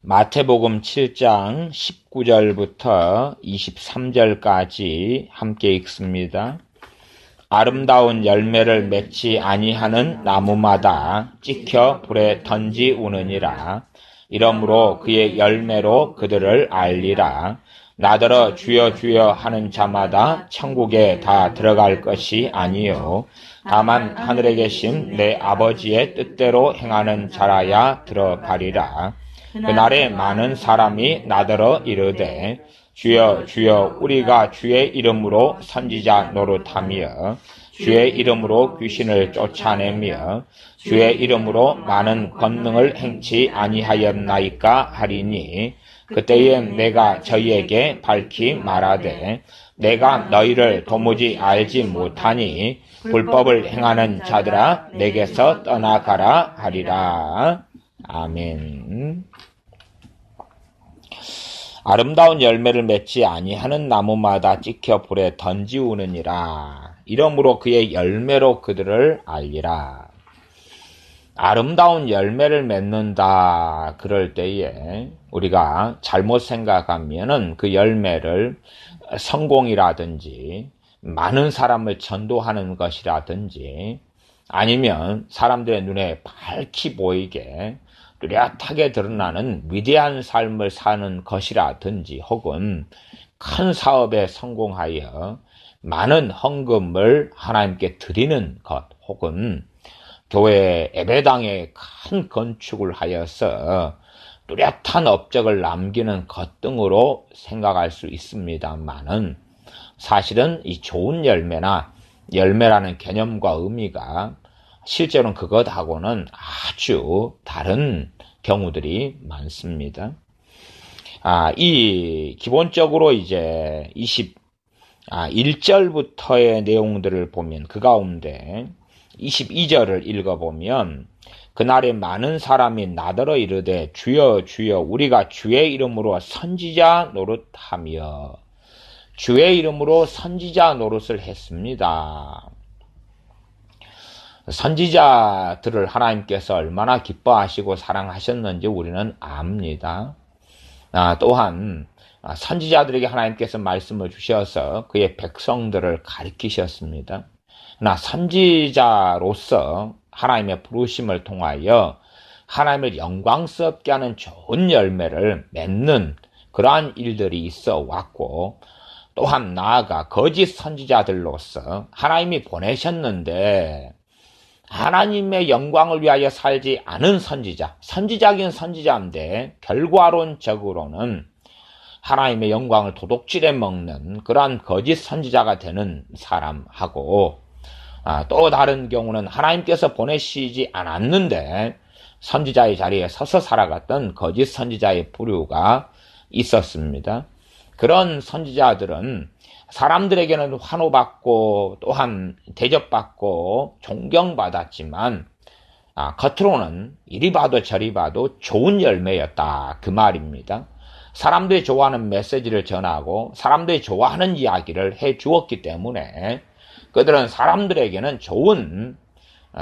마태복음 7장 19절부터 23절까지 함께 읽습니다. 아름다운 열매를 맺지 아니하는 나무마다 찍혀 불에 던지우느니라. 이러므로 그의 열매로 그들을 알리라. 나더러 주여 주여 하는 자마다 천국에 다 들어갈 것이 아니요 다만 하늘에 계신 내 아버지의 뜻대로 행하는 자라야 들어가리라. 그날에 많은 사람이 나더러 이르되 주여 주여 우리가 주의 이름으로 선지자 노릇하며 주의 이름으로 귀신을 쫓아내며 주의 이름으로 많은 권능을 행치 아니하였나이까 하리니 그때에 내가 저희에게 밝히 말하되 내가 너희를 도무지 알지 못하니 불법을 행하는 자들아 내게서 떠나가라 하리라. 아멘. 아름다운 열매를 맺지 아니하는 나무마다 찍혀 불에 던지우느니라. 이러므로 그의 열매로 그들을 알리라. 아름다운 열매를 맺는다 그럴 때에 우리가 잘못 생각하면은 그 열매를 성공이라든지 많은 사람을 전도하는 것이라든지 아니면 사람들의 눈에 밝히 보이게 뚜렷하게 드러나는 위대한 삶을 사는 것이라든지 혹은 큰 사업에 성공하여 많은 헌금을 하나님께 드리는 것 혹은 교회 예배당에 큰 건축을 하여서 뚜렷한 업적을 남기는 것 등으로 생각할 수 있습니다만은 사실은 이 좋은 열매라는 개념과 의미가 실제로는 그것하고는 아주 다른 경우들이 많습니다. 이 기본적으로 이제 21절부터의 내용들을 보면 그 가운데 22절을 읽어보면 그날에 많은 사람이 나더러 이르되 주여 주여 우리가 주의 이름으로 선지자 노릇하며 주의 이름으로 선지자 노릇을 했습니다. 선지자들을 하나님께서 얼마나 기뻐하시고 사랑하셨는지 우리는 압니다. 또한 선지자들에게 하나님께서 말씀을 주셔서 그의 백성들을 가르치셨습니다. 그러나 선지자로서 하나님의 부르심을 통하여 하나님을 영광스럽게 하는 좋은 열매를 맺는 그러한 일들이 있어 왔고 또한 나아가 거짓 선지자들로서 하나님이 보내셨는데 하나님의 영광을 위하여 살지 않은 선지자긴 선지자인데 결과론적으로는 하나님의 영광을 도둑질해 먹는 그러한 거짓 선지자가 되는 사람하고 또 다른 경우는 하나님께서 보내시지 않았는데 선지자의 자리에 서서 살아갔던 거짓 선지자의 부류가 있었습니다. 그런 선지자들은 사람들에게는 환호받고 또한 대접받고 존경받았지만 겉으로는 이리 봐도 저리 봐도 좋은 열매였다 그 말입니다. 사람들이 좋아하는 메시지를 전하고 사람들이 좋아하는 이야기를 해 주었기 때문에 그들은 사람들에게는 좋은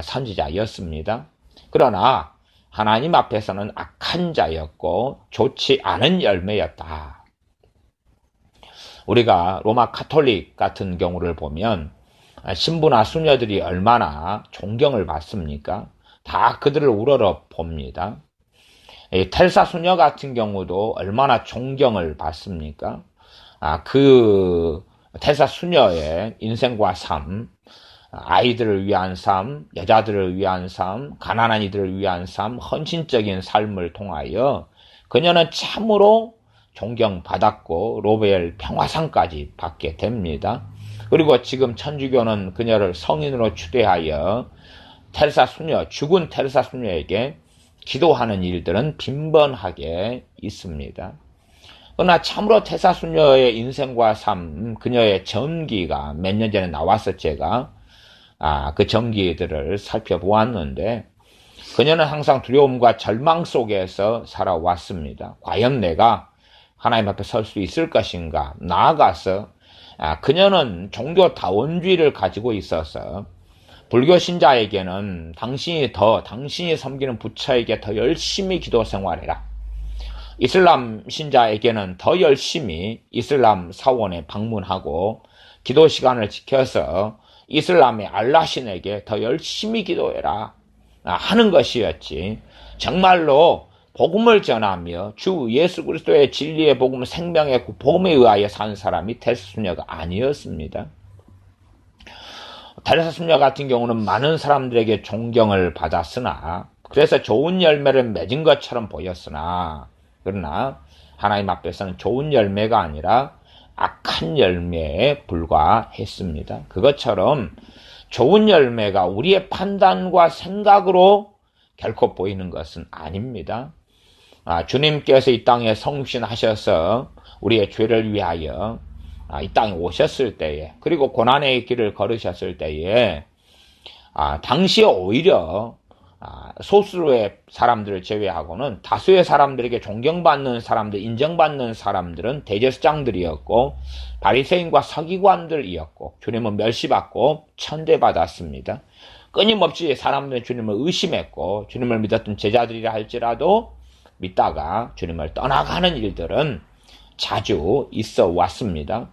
선지자였습니다. 그러나 하나님 앞에서는 악한 자였고 좋지 않은 열매였다. 우리가 로마 카톨릭 같은 경우를 보면 신부나 수녀들이 얼마나 존경을 받습니까? 다 그들을 우러러 봅니다. 텔사 수녀 같은 경우도 얼마나 존경을 받습니까? 그 텔사 수녀의 인생과 삶, 아이들을 위한 삶, 여자들을 위한 삶, 가난한 이들을 위한 삶, 헌신적인 삶을 통하여 그녀는 참으로 존경받았고 로벨 평화상까지 받게 됩니다. 그리고 지금 천주교는 그녀를 성인으로 추대하여 죽은 텔사 수녀에게 기도하는 일들은 빈번하게 있습니다. 그러나 참으로 텔사 수녀의 인생과 삶, 그녀의 전기가 몇 년 전에 나와서 제가 그 전기들을 살펴보았는데 그녀는 항상 두려움과 절망 속에서 살아왔습니다. 과연 내가 하나님 앞에 설 수 있을 것인가? 나아가서 그녀는 종교다원주의를 가지고 있어서 불교 신자에게는 당신이 섬기는 부처에게 더 열심히 기도 생활해라. 이슬람 신자에게는 더 열심히 이슬람 사원에 방문하고 기도 시간을 지켜서 이슬람의 알라신에게 더 열심히 기도해라 하는 것이었지, 정말로 복음을 전하며 주 예수 그리스도의 진리의 복음, 생명의 복음에 의하여 산 사람이 데르사 수녀가 아니었습니다. 데르사 수녀 같은 경우는 많은 사람들에게 존경을 받았으나, 그래서 좋은 열매를 맺은 것처럼 보였으나, 그러나 하나님 앞에서는 좋은 열매가 아니라 악한 열매에 불과했습니다. 그것처럼 좋은 열매가 우리의 판단과 생각으로 결코 보이는 것은 아닙니다. 주님께서 이 땅에 성신하셔서 우리의 죄를 위하여 이 땅에 오셨을 때에, 그리고 고난의 길을 걸으셨을 때에 당시에 오히려 소수의 사람들을 제외하고는 다수의 사람들에게 존경받는 사람들, 인정받는 사람들은 대제사장들이었고 바리새인과 서기관들이었고, 주님은 멸시받고 천대받았습니다. 끊임없이 사람들은 주님을 의심했고, 주님을 믿었던 제자들이라 할지라도 믿다가 주님을 떠나가는 일들은 자주 있어 왔습니다.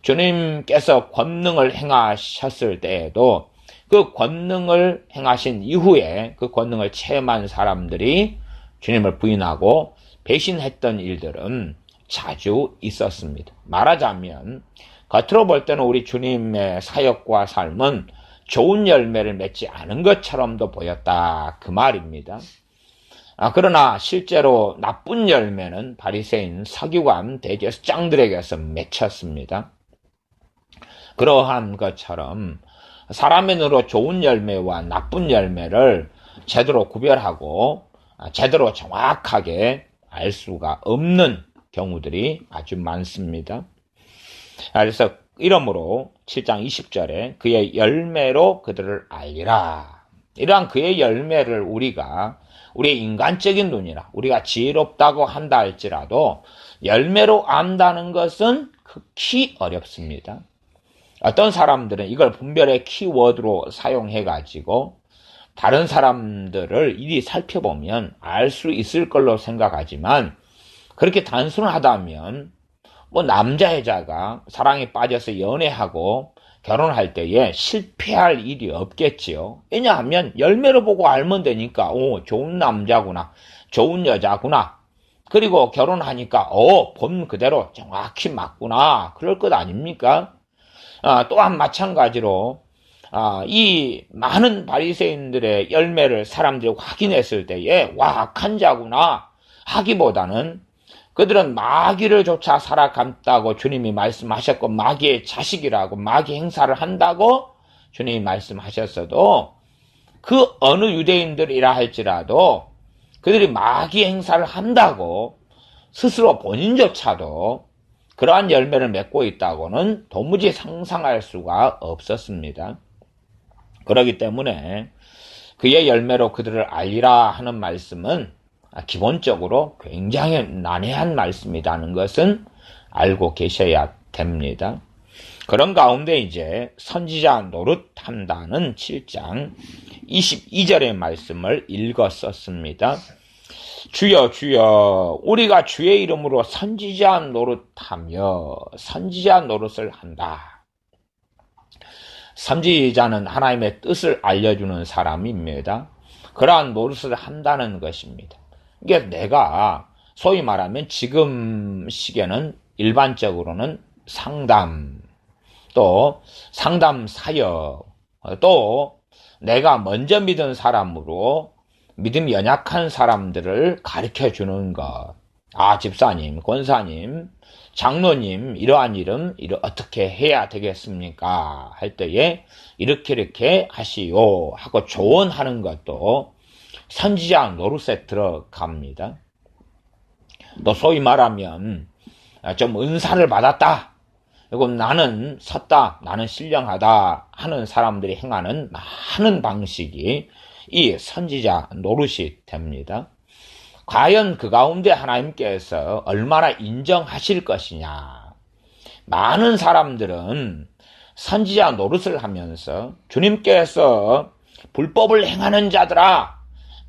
주님께서 권능을 행하셨을 때에도 그 권능을 행하신 이후에 그 권능을 체험한 사람들이 주님을 부인하고 배신했던 일들은 자주 있었습니다. 말하자면 겉으로 볼 때는 우리 주님의 사역과 삶은 좋은 열매를 맺지 않은 것처럼도 보였다, 그 말입니다. 그러나 실제로 나쁜 열매는 바리새인, 서기관, 대제사장들에게서 맺혔습니다. 그러한 것처럼 사람의 눈으로 좋은 열매와 나쁜 열매를 제대로 구별하고 제대로 정확하게 알 수가 없는 경우들이 아주 많습니다. 그래서 이러므로 7장 20절에 그의 열매로 그들을 알리라. 이러한 그의 열매를 우리가 우리의 인간적인 눈이라 우리가 지혜롭다고 한다 할지라도 열매로 안다는 것은 극히 어렵습니다. 어떤 사람들은 이걸 분별의 키워드로 사용해가지고 다른 사람들을 이리 살펴보면 알 수 있을 걸로 생각하지만, 그렇게 단순하다면 남자여자가 사랑에 빠져서 연애하고 결혼할 때에 실패할 일이 없겠지요. 왜냐하면 열매를 보고 알면 되니까 좋은 남자구나, 좋은 여자구나, 그리고 결혼하니까 본 그대로 정확히 맞구나, 그럴 것 아닙니까? 또한 마찬가지로 이 많은 바리새인들의 열매를 사람들이 확인했을 때에 악한 자구나 하기보다는 그들은 마귀를 쫓아 살아감다고 주님이 말씀하셨고, 마귀의 자식이라고, 마귀 행사를 한다고 주님이 말씀하셨어도 그 어느 유대인들이라 할지라도 그들이 마귀 행사를 한다고 스스로 본인조차도 그러한 열매를 맺고 있다고는 도무지 상상할 수가 없었습니다. 그렇기 때문에 그의 열매로 그들을 알리라 하는 말씀은 기본적으로 굉장히 난해한 말씀이라는 것은 알고 계셔야 됩니다. 그런 가운데 이제 선지자 노릇한다는 7장 22절의 말씀을 읽었었습니다. 주여 주여 우리가 주의 이름으로 선지자 노릇하며 선지자 노릇을 한다. 선지자는 하나님의 뜻을 알려주는 사람입니다. 그러한 노릇을 한다는 것입니다. 이게 내가 소위 말하면 지금 시기에는 일반적으로는 상담, 또 상담 사역, 또 내가 먼저 믿은 사람으로 믿음이 연약한 사람들을 가르쳐 주는 것. 집사님, 권사님, 장로님, 이러한 일은 어떻게 해야 되겠습니까? 할 때에 이렇게 하시오 하고 조언하는 것도 선지자 노릇에 들어갑니다. 또 소위 말하면 좀 은사를 받았다, 그리고 나는 섰다, 나는 신령하다 하는 사람들이 행하는 많은 방식이 이 선지자 노릇이 됩니다. 과연 그 가운데 하나님께서 얼마나 인정하실 것이냐. 많은 사람들은 선지자 노릇을 하면서 주님께서 불법을 행하는 자들아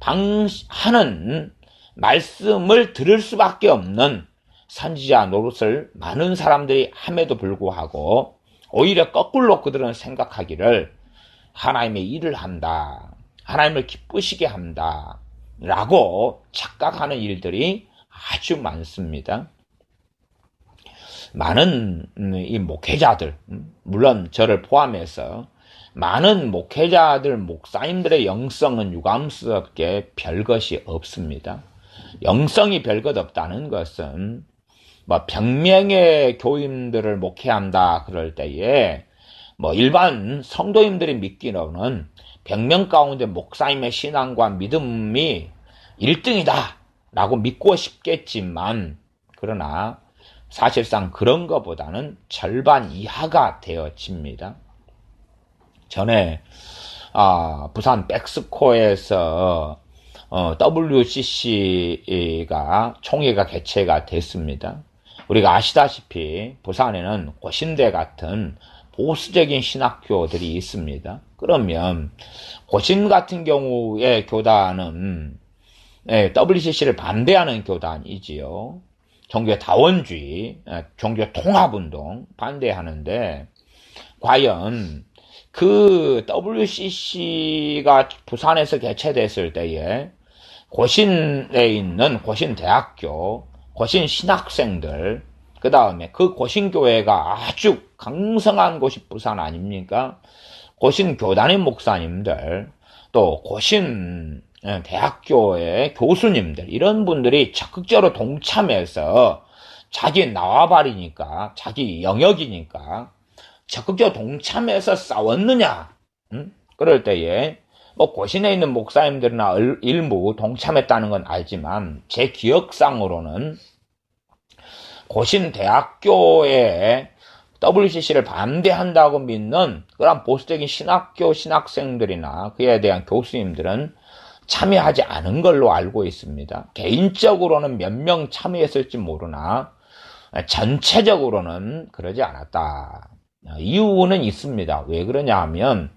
하는 말씀을 들을 수밖에 없는 선지자 노릇을 많은 사람들이 함에도 불구하고 오히려 거꾸로 그들은 생각하기를 하나님의 일을 한다, 하나님을 기쁘시게 한다 라고 착각하는 일들이 아주 많습니다. 많은 이 목회자들, 물론 저를 포함해서 많은 목회자들, 목사님들의 영성은 유감스럽게 별것이 없습니다. 영성이 별것 없다는 것은 뭐 병명의 교인들을 목회한다 그럴 때에 뭐 일반 성도님들이 믿기로는 병명 가운데 목사님의 신앙과 믿음이 1등이다 라고 믿고 싶겠지만, 그러나 사실상 그런 것보다는 절반 이하가 되어집니다. 전에 부산 백스코에서 WCC가 총회가 개최가 됐습니다. 우리가 아시다시피 부산에는 고신대 같은 보수적인 신학교들이 있습니다. 그러면 고신 같은 경우의 교단은 WCC를 반대하는 교단이지요. 종교 다원주의, 종교 통합운동 반대하는데, 과연 그 WCC가 부산에서 개최됐을 때에 고신에 있는 고신대학교, 고신신학생들, 그 다음에 그 고신교회가 아주 강성한 곳이 부산 아닙니까? 고신교단의 목사님들, 또 고신대학교의 교수님들, 이런 분들이 적극적으로 동참해서 자기 나와바리니까, 자기 영역이니까 적극적으로 동참해서 싸웠느냐? 그럴 때에 뭐 고신에 있는 목사님들이나 일부 동참했다는 건 알지만, 제 기억상으로는 고신대학교에 WCC를 반대한다고 믿는 그런 보수적인 신학교 신학생들이나 그에 대한 교수님들은 참여하지 않은 걸로 알고 있습니다. 개인적으로는 몇 명 참여했을지 모르나 전체적으로는 그러지 않았다. 이유는 있습니다. 왜 그러냐 하면,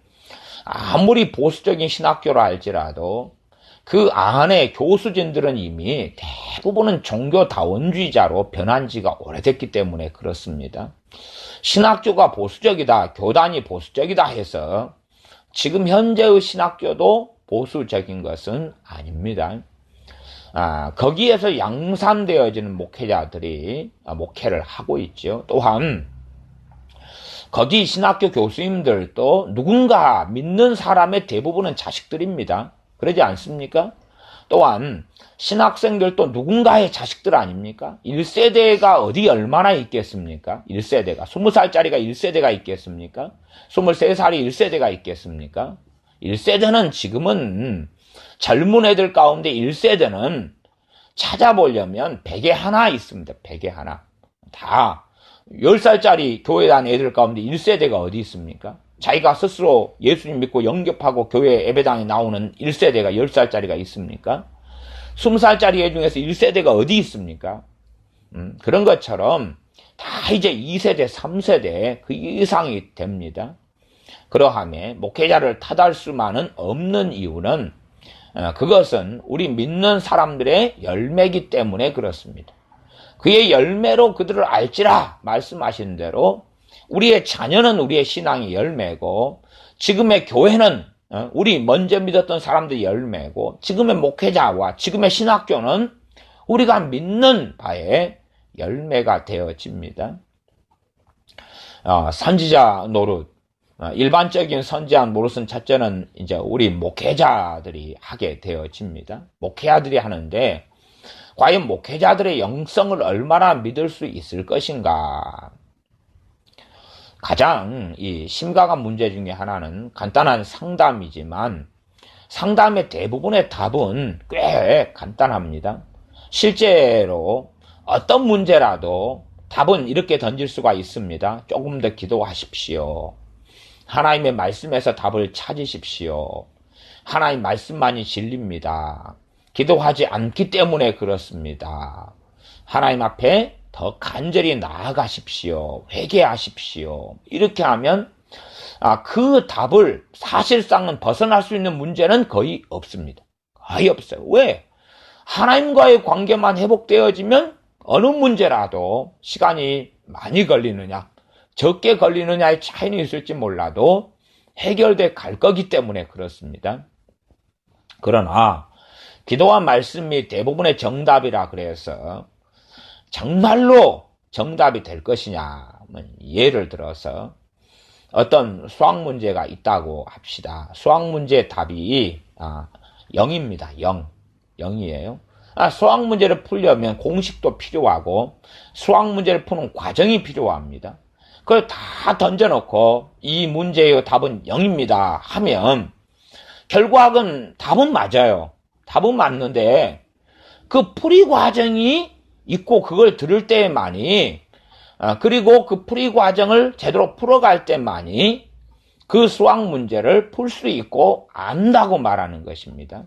아무리 보수적인 신학교라 할지라도 그 안에 교수진들은 이미 대부분은 종교다원주의자로 변한 지가 오래됐기 때문에 그렇습니다. 신학교가 보수적이다, 교단이 보수적이다 해서 지금 현재의 신학교도 보수적인 것은 아닙니다. 거기에서 양산되어지는 목회자들이 목회를 하고 있죠. 또한 거기 신학교 교수님들도 누군가 믿는 사람의 대부분은 자식들입니다. 그러지 않습니까? 또한 신학생들도 누군가의 자식들 아닙니까? 1세대가 어디 얼마나 있겠습니까? 1세대가 20살짜리가 1세대가 있겠습니까? 23살이 1세대가 있겠습니까? 1세대는 지금은 젊은 애들 가운데 1세대는 찾아보려면 100에 하나 있습니다. 100에 하나. 다 10살짜리 교회 다니는 애들 가운데 1세대가 어디 있습니까? 자기가 스스로 예수님 믿고 영접하고 교회 예배당에 나오는 1세대가 10살짜리가 있습니까? 20살짜리 애 중에서 1세대가 어디 있습니까? 그런 것처럼 다 이제 2세대, 3세대 그 이상이 됩니다. 그러함에 목회자를 탓할 수만은 없는 이유는 그것은 우리 믿는 사람들의 열매이기 때문에 그렇습니다. 그의 열매로 그들을 알지라 말씀하신 대로 우리의 자녀는 우리의 신앙의 열매고, 지금의 교회는 우리 먼저 믿었던 사람들의 열매고, 지금의 목회자와 지금의 신학교는 우리가 믿는 바의 열매가 되어집니다. 선지자 노릇, 일반적인 선지자 노릇은 첫째는 이제 우리 목회자들이 하게 되어집니다. 목회자들이 하는데 과연 목회자들의 영성을 얼마나 믿을 수 있을 것인가? 가장 이 심각한 문제 중에 하나는 간단한 상담이지만, 상담의 대부분의 답은 꽤 간단합니다. 실제로 어떤 문제라도 답은 이렇게 던질 수가 있습니다. 조금 더 기도하십시오. 하나님의 말씀에서 답을 찾으십시오. 하나님 말씀만이 진리입니다. 기도하지 않기 때문에 그렇습니다. 하나님 앞에 더 간절히 나아가십시오. 회개하십시오. 이렇게 하면 그 답을 사실상은 벗어날 수 있는 문제는 거의 없습니다. 거의 없어요. 왜? 하나님과의 관계만 회복되어지면 어느 문제라도 시간이 많이 걸리느냐, 적게 걸리느냐의 차이는 있을지 몰라도 해결돼 갈 거기 때문에 그렇습니다. 그러나 기도와 말씀이 대부분의 정답이라 그래서 정말로 정답이 될 것이냐, 예를 들어서 어떤 수학 문제가 있다고 합시다. 수학 문제의 답이 0입니다. 0이에요. 수학 문제를 풀려면 공식도 필요하고 수학 문제를 푸는 과정이 필요합니다. 그걸 다 던져놓고 이 문제의 답은 0입니다 하면 결과는 답은 맞아요. 답은 맞는데 그 풀이 과정이 있고 그걸 들을 때만이, 그리고 그 풀이 과정을 제대로 풀어갈 때만이 그 수학 문제를 풀 수 있고 안다고 말하는 것입니다.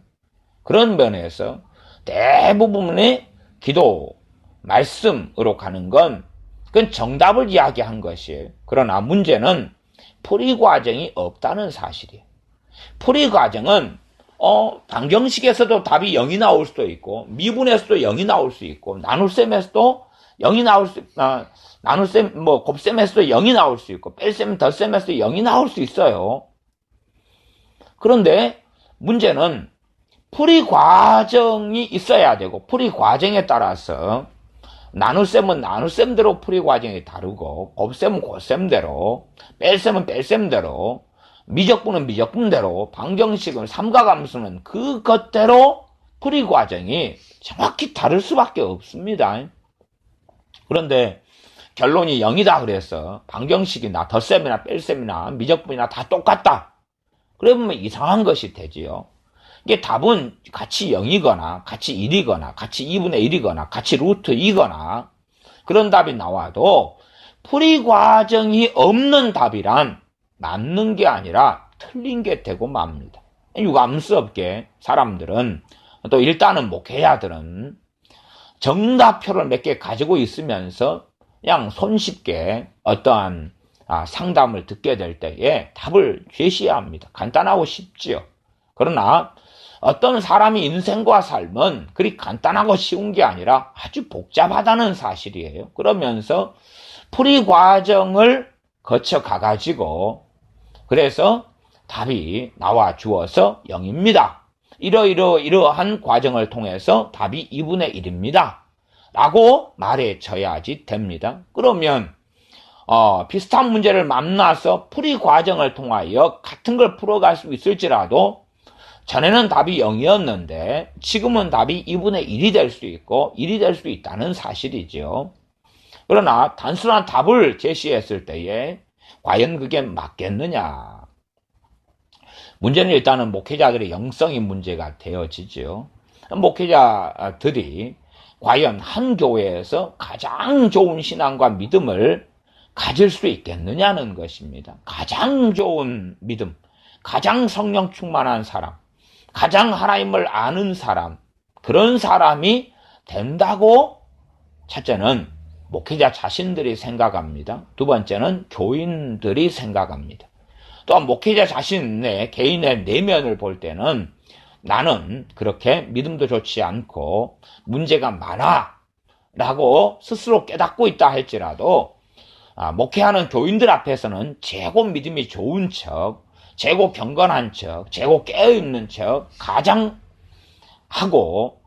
그런 면에서 대부분의 기도, 말씀으로 가는 건 그건 정답을 이야기한 것이에요. 그러나 문제는 풀이 과정이 없다는 사실이에요. 풀이 과정은 방정식에서도 답이 0이 나올 수도 있고 미분에서도 0이 나올 수 있고 나눗셈에서도 0이 나올 수 나눗셈 곱셈에서도 0이 나올 수 있고 뺄셈 덧셈에서도 0이 나올 수 있어요. 그런데 문제는 풀이 과정이 있어야 되고 풀이 과정에 따라서 나눗셈은 나눗셈대로 풀이 과정이 다르고 곱셈은 곱셈대로 뺄셈은 뺄셈대로 미적분은 미적분대로 방정식은 삼각함수는 그것대로 풀이 과정이 정확히 다를 수밖에 없습니다. 그런데 결론이 0이다 그래서 방정식이나 덧셈이나 뺄셈이나 미적분이나 다 똑같다. 그러면 이상한 것이 되지요. 이게 답은 같이 0이거나 같이 1이거나 같이 2분의 1이거나 같이 루트 2거나 그런 답이 나와도 풀이 과정이 없는 답이란 맞는 게 아니라 틀린 게 되고 맙니다. 유감스럽게 사람들은 또 일단은 목회자들은 정답표를 몇 개 가지고 있으면서 그냥 손쉽게 어떠한 상담을 듣게 될 때에 답을 제시해야 합니다. 간단하고 쉽지요. 그러나 어떤 사람이 인생과 삶은 그리 간단하고 쉬운 게 아니라 아주 복잡하다는 사실이에요. 그러면서 풀이 과정을 거쳐 가가지고 그래서 답이 나와 주어서 0입니다. 이러한 과정을 통해서 답이 2분의 1입니다. 라고 말해줘야지 됩니다. 그러면 비슷한 문제를 만나서 풀이 과정을 통하여 같은 걸 풀어갈 수 있을지라도 전에는 답이 0이었는데 지금은 답이 2분의 1이 될 수 있고 1이 될 수 있다는 사실이죠. 그러나 단순한 답을 제시했을 때에 과연 그게 맞겠느냐? 문제는 일단은 목회자들의 영성이 문제가 되어지죠. 목회자들이 과연 한 교회에서 가장 좋은 신앙과 믿음을 가질 수 있겠느냐는 것입니다. 가장 좋은 믿음, 가장 성령 충만한 사람, 가장 하나님을 아는 사람, 그런 사람이 된다고 첫째는 목회자 자신들이 생각합니다. 두 번째는 교인들이 생각합니다. 또한 목회자 자신의 개인의 내면을 볼 때는 나는 그렇게 믿음도 좋지 않고 문제가 많아 라고 스스로 깨닫고 있다 할지라도 목회하는 교인들 앞에서는 최고 믿음이 좋은 척, 최고 경건한 척, 최고 깨어있는 척 가장 하고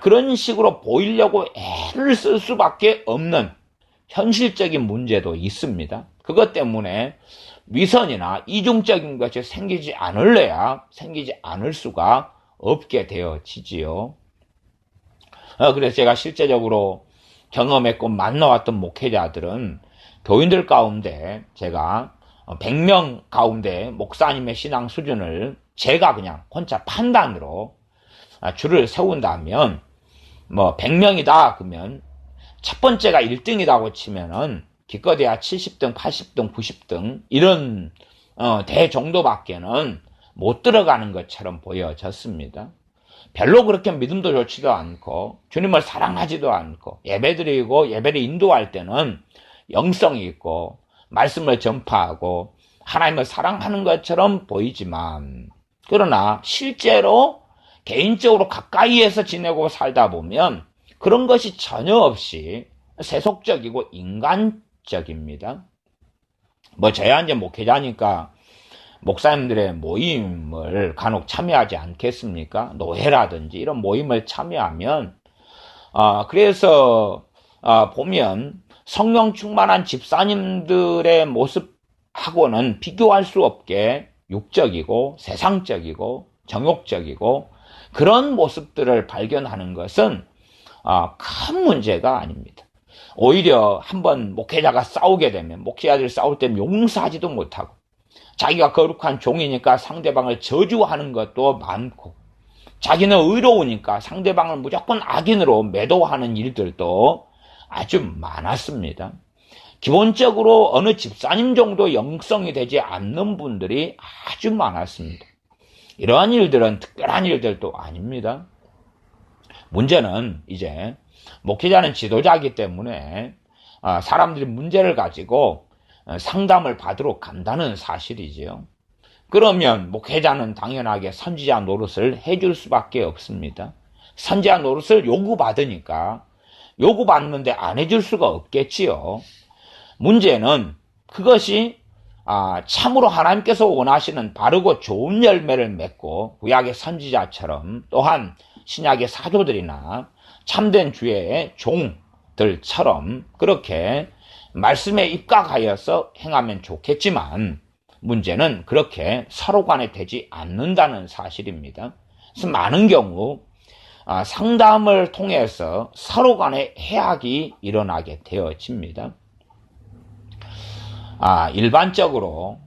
그런 식으로 보이려고 애를 쓸 수밖에 없는 현실적인 문제도 있습니다. 그것 때문에 위선이나 이중적인 것이 생기지 않을 수가 없게 되어지지요. 그래서 제가 실제적으로 경험했고 만나왔던 목회자들은 교인들 가운데 제가 100명 가운데 목사님의 신앙 수준을 제가 그냥 혼자 판단으로 줄을 세운다면 100명이다 그러면 첫 번째가 1등이라고 치면은 기껏해야 70등, 80등, 90등 이런 대 정도밖에는 못 들어가는 것처럼 보여졌습니다. 별로 그렇게 믿음도 좋지도 않고 주님을 사랑하지도 않고 예배드리고 예배를 인도할 때는 영성이 있고 말씀을 전파하고 하나님을 사랑하는 것처럼 보이지만 그러나 실제로 개인적으로 가까이에서 지내고 살다 보면 그런 것이 전혀 없이 세속적이고 인간적입니다. 뭐 저야 이제 목회자니까 목사님들의 모임을 간혹 참여하지 않겠습니까? 노회라든지 이런 모임을 참여하면 그래서 보면 성령 충만한 집사님들의 모습하고는 비교할 수 없게 육적이고 세상적이고 정욕적이고 그런 모습들을 발견하는 것은 큰 문제가 아닙니다. 오히려 한번 목회자가 싸우게 되면 목회자들이 싸울 때면 용서하지도 못하고 자기가 거룩한 종이니까 상대방을 저주하는 것도 많고 자기는 의로우니까 상대방을 무조건 악인으로 매도하는 일들도 아주 많았습니다. 기본적으로 어느 집사님 정도 영성이 되지 않는 분들이 아주 많았습니다. 이러한 일들은 특별한 일들도 아닙니다. 문제는 이제 목회자는 지도자이기 때문에 사람들이 문제를 가지고 상담을 받으러 간다는 사실이지요. 그러면 목회자는 당연하게 선지자 노릇을 해줄 수밖에 없습니다. 선지자 노릇을 요구받으니까 요구받는데 안 해줄 수가 없겠지요. 문제는 그것이 참으로 하나님께서 원하시는 바르고 좋은 열매를 맺고 구약의 선지자처럼 또한 신약의 사도들이나 참된 주의 종들처럼 그렇게 말씀에 입각하여서 행하면 좋겠지만 문제는 그렇게 서로 간에 되지 않는다는 사실입니다. 그래서 많은 경우 상담을 통해서 서로 간에 해악이 일어나게 되어집니다. 일반적으로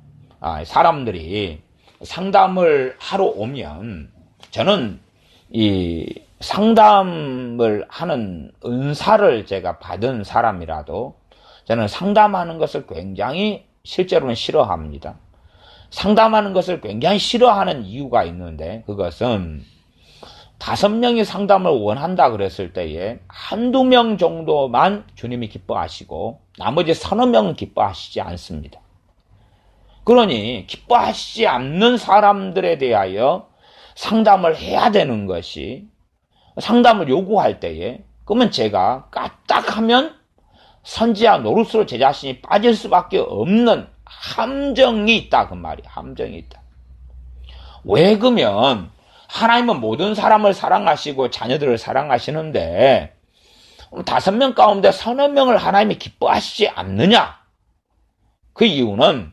사람들이 상담을 하러 오면 저는 이 상담을 하는 은사를 제가 받은 사람이라도 저는 상담하는 것을 굉장히 실제로는 싫어합니다. 상담하는 것을 굉장히 싫어하는 이유가 있는데 그것은 5명이 상담을 원한다 그랬을 때에 한두 명 정도만 주님이 기뻐하시고 나머지 서너 명은 기뻐하시지 않습니다. 그러니 기뻐하시지 않는 사람들에 대하여 상담을 해야 되는 것이 상담을 요구할 때에 그러면 제가 까딱하면 선지자 노릇으로 제 자신이 빠질 수밖에 없는 함정이 있다 그 말이야. 함정이 있다. 왜 그러면 하나님은 모든 사람을 사랑하시고 자녀들을 사랑하시는데 5명 가운데 서너 명을 하나님이 기뻐하시지 않느냐? 그 이유는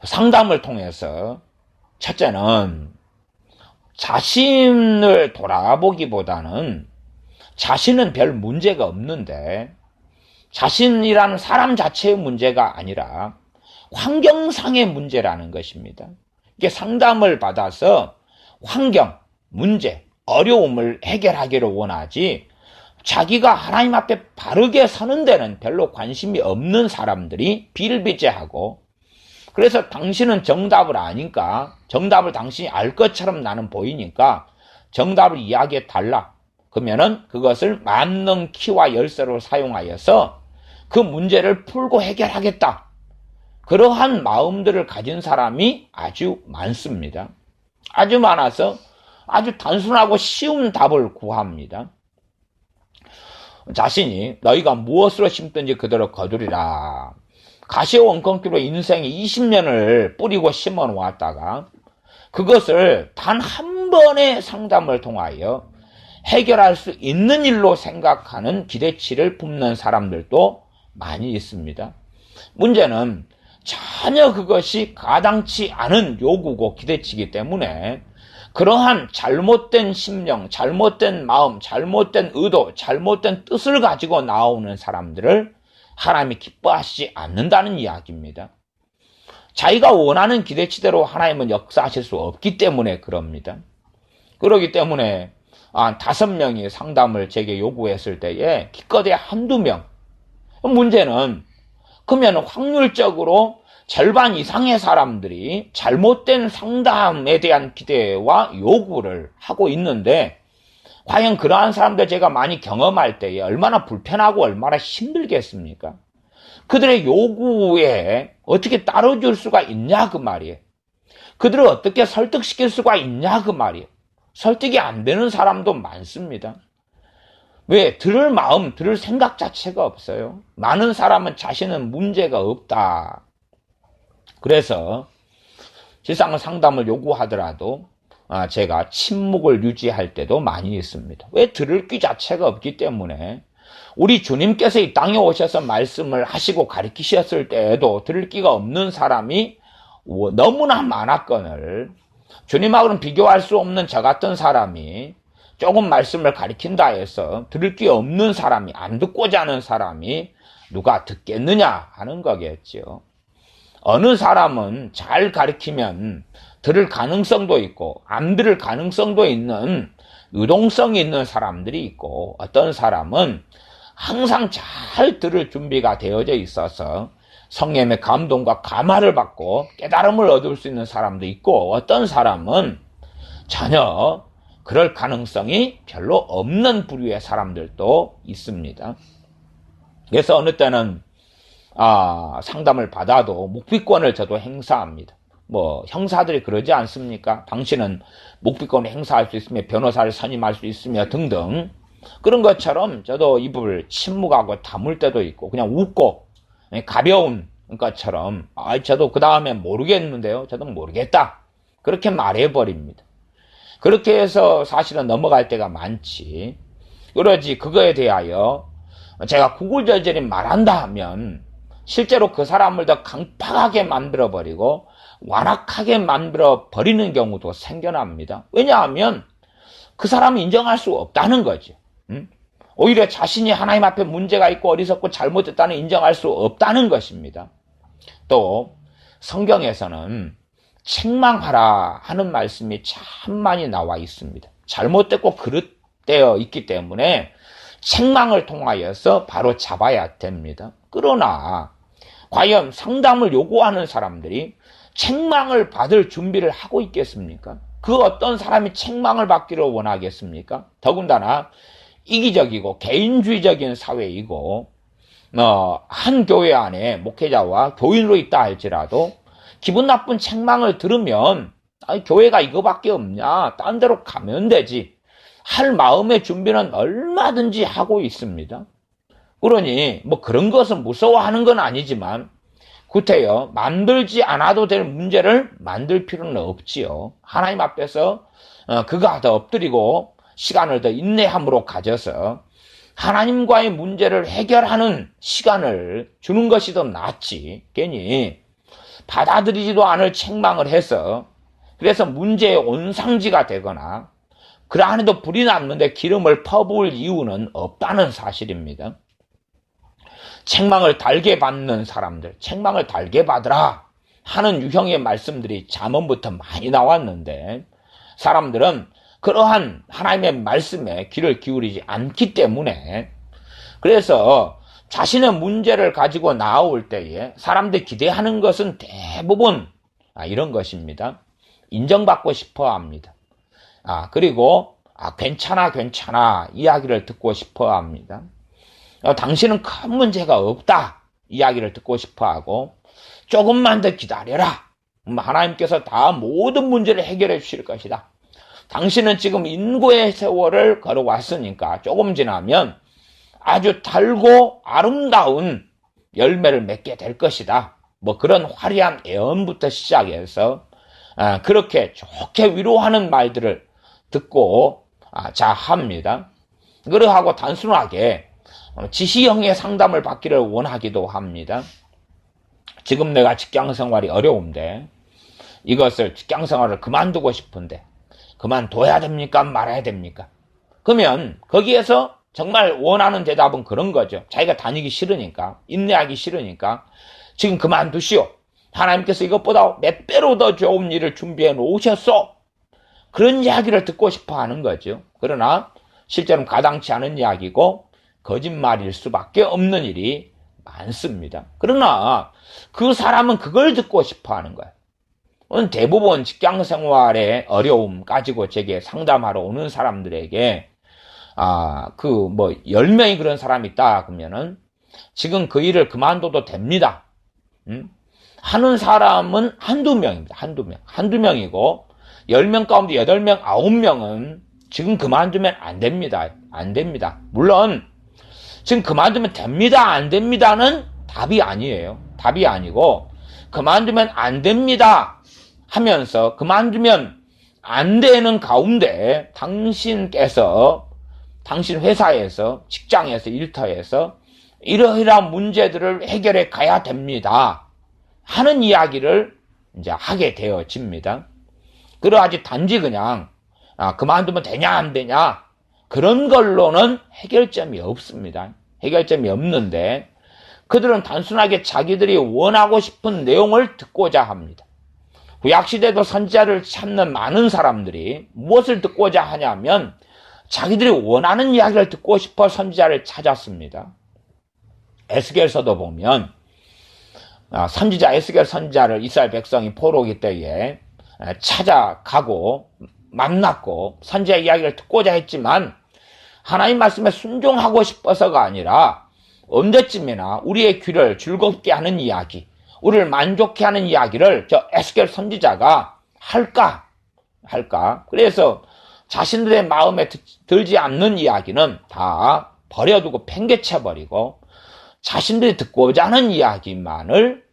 상담을 통해서 첫째는 자신을 돌아보기보다는 자신은 별 문제가 없는데 자신이라는 사람 자체의 문제가 아니라 환경상의 문제라는 것입니다. 이게 상담을 받아서 환경, 문제, 어려움을 해결하기를 원하지 자기가 하나님 앞에 바르게 서는 데는 별로 관심이 없는 사람들이 비일비재하고 그래서 당신은 정답을 아니까 정답을 당신이 알 것처럼 나는 보이니까 정답을 이야기해 달라. 그러면은 그것을 만능 키와 열쇠로 사용하여서 그 문제를 풀고 해결하겠다. 그러한 마음들을 가진 사람이 아주 많습니다. 아주 많아서 아주 단순하고 쉬운 답을 구합니다. 자신이 너희가 무엇으로 심든지 그대로 거두리라. 가시와 원컨기로 인생이 20년을 뿌리고 심어 놓았다가 그것을 단 한 번의 상담을 통하여 해결할 수 있는 일로 생각하는 기대치를 품는 사람들도 많이 있습니다. 문제는 전혀 그것이 가당치 않은 요구고 기대치이기 때문에 그러한 잘못된 심령, 잘못된 마음, 잘못된 의도, 잘못된 뜻을 가지고 나오는 사람들을 하나님이 기뻐하시지 않는다는 이야기입니다. 자기가 원하는 기대치대로 하나님은 역사하실 수 없기 때문에 그럽니다. 그렇기 때문에 5명이 상담을 제게 요구했을 때에 기껏해 한두 명. 문제는 그러면 확률적으로 절반 이상의 사람들이 잘못된 상담에 대한 기대와 요구를 하고 있는데 과연 그러한 사람들 제가 많이 경험할 때에 얼마나 불편하고 얼마나 힘들겠습니까? 그들의 요구에 어떻게 따라줄 수가 있냐 그 말이에요. 그들을 어떻게 설득시킬 수가 있냐 그 말이에요. 설득이 안 되는 사람도 많습니다. 왜? 들을 마음, 들을 생각 자체가 없어요. 많은 사람은 자신은 문제가 없다. 그래서 실상은 상담을 요구하더라도 제가 침묵을 유지할 때도 많이 있습니다. 왜? 들을 귀 자체가 없기 때문에. 우리 주님께서 이 땅에 오셔서 말씀을 하시고 가르치셨을 때에도 들을 귀가 없는 사람이 너무나 많았거늘 주님하고는 비교할 수 없는 저 같은 사람이 조금 말씀을 가리킨다 해서 들을 귀 없는 사람이, 안 듣고자 하는 사람이 누가 듣겠느냐 하는 거겠죠. 어느 사람은 잘 가리키면 들을 가능성도 있고 안 들을 가능성도 있는 유동성이 있는 사람들이 있고, 어떤 사람은 항상 잘 들을 준비가 되어져 있어서 성령의 감동과 감화를 받고 깨달음을 얻을 수 있는 사람도 있고, 어떤 사람은 전혀 그럴 가능성이 별로 없는 부류의 사람들도 있습니다. 그래서 어느 때는 상담을 받아도 묵비권을 저도 행사합니다. 뭐 형사들이 그러지 않습니까? 당신은 묵비권을 행사할 수 있으며 변호사를 선임할 수 있으며 등등, 그런 것처럼 저도 입을 침묵하고 다물 때도 있고 그냥 웃고 가벼운 것처럼 저도 그 다음에 모르겠는데요, 저도 모르겠다, 그렇게 말해버립니다. 그렇게 해서 사실은 넘어갈 때가 많지. 그러지 그거에 대하여 제가 구구절절히 말한다 하면 실제로 그 사람을 더 강팍하게 만들어버리고 완악하게 만들어버리는 경우도 생겨납니다. 왜냐하면 그 사람은 인정할 수 없다는 거죠. 오히려 자신이 하나님 앞에 문제가 있고 어리석고 잘못했다는 인정할 수 없다는 것입니다. 또 성경에서는 책망하라 하는 말씀이 참 많이 나와 있습니다. 잘못됐고 그릇되어 있기 때문에 책망을 통하여서 바로 잡아야 됩니다. 그러나 과연 상담을 요구하는 사람들이 책망을 받을 준비를 하고 있겠습니까? 그 어떤 사람이 책망을 받기를 원하겠습니까? 더군다나 이기적이고 개인주의적인 사회이고 한 교회 안에 목회자와 교인으로 있다 할지라도 기분 나쁜 책망을 들으면 교회가 이거밖에 없냐, 딴 데로 가면 되지 할 마음의 준비는 얼마든지 하고 있습니다. 그러니 뭐 그런 것은 무서워하는 건 아니지만 구태여 만들지 않아도 될 문제를 만들 필요는 없지요. 하나님 앞에서 그가 더 엎드리고 시간을 더 인내함으로 가져서 하나님과의 문제를 해결하는 시간을 주는 것이 더 낫지, 괜히 받아들이지도 않을 책망을 해서 그래서 문제의 온상지가 되거나 그 안에도 불이 났는데 기름을 퍼부을 이유는 없다는 사실입니다. 책망을 달게 받는 사람들, 책망을 달게 받으라 하는 유형의 말씀들이 잠언부터 많이 나왔는데 사람들은 그러한 하나님의 말씀에 귀를 기울이지 않기 때문에, 그래서 자신의 문제를 가지고 나올 때에 사람들이 기대하는 것은 대부분 이런 것입니다. 인정받고 싶어 합니다. 그리고 괜찮아 이야기를 듣고 싶어 합니다. 당신은 큰 문제가 없다 이야기를 듣고 싶어 하고, 조금만 더 기다려라, 하나님께서 다 모든 문제를 해결해 주실 것이다, 당신은 지금 인고의 세월을 걸어왔으니까 조금 지나면 아주 달고 아름다운 열매를 맺게 될 것이다, 뭐 그런 화려한 애언부터 시작해서 그렇게 좋게 위로하는 말들을 듣고 합니다. 그러하고 단순하게 지시형의 상담을 받기를 원하기도 합니다. 지금 내가 직장생활이 어려운데 이것을 직장생활을 그만두고 싶은데 그만둬야 됩니까? 말아야 됩니까? 그러면 거기에서 정말 원하는 대답은 그런 거죠. 자기가 다니기 싫으니까, 인내하기 싫으니까 지금 그만두시오, 하나님께서 이것보다 몇 배로 더 좋은 일을 준비해 놓으셨소, 그런 이야기를 듣고 싶어 하는 거죠. 그러나 실제로는 가당치 않은 이야기고 거짓말일 수밖에 없는 일이 많습니다. 그러나 그 사람은 그걸 듣고 싶어 하는 거예요. 대부분 직장생활의 어려움 가지고 제게 상담하러 오는 사람들에게 10명이 그런 사람이 있다 그러면은 지금 그 일을 그만둬도 됩니다. 하는 사람은 한두 명입니다. 한두 명이고 10명 가운데 8명, 9명은 지금 그만두면 안 됩니다. 안 됩니다. 물론 지금 그만두면 됩니다, 안 됩니다는 답이 아니에요. 답이 아니고 그만두면 안 됩니다 하면서 그만두면 안 되는 가운데 당신께서 당신 회사에서, 직장에서, 일터에서 이러이러한 문제들을 해결해 가야 됩니다 하는 이야기를 이제 하게 되어집니다. 그러하지 단지 그냥 그만두면 되냐 안 되냐 그런 걸로는 해결점이 없습니다. 해결점이 없는데 그들은 단순하게 자기들이 원하고 싶은 내용을 듣고자 합니다. 구약시대도 선지자를 찾는 많은 사람들이 무엇을 듣고자 하냐면 자기들이 원하는 이야기를 듣고 싶어 선지자를 찾았습니다. 에스겔서도 보면 선지자 에스겔 선지자를 이스라엘 백성이 포로기 때에 찾아가고 만났고 선지자 이야기를 듣고자 했지만 하나님 말씀에 순종하고 싶어서가 아니라 언제쯤이나 우리의 귀를 즐겁게 하는 이야기, 우리를 만족해 하는 이야기를 저 에스겔 선지자가 할까? 그래서 자신들의 마음에 들지 않는 이야기는 다 버려두고 팽개쳐버리고 자신들이 듣고자 하는 이야기만을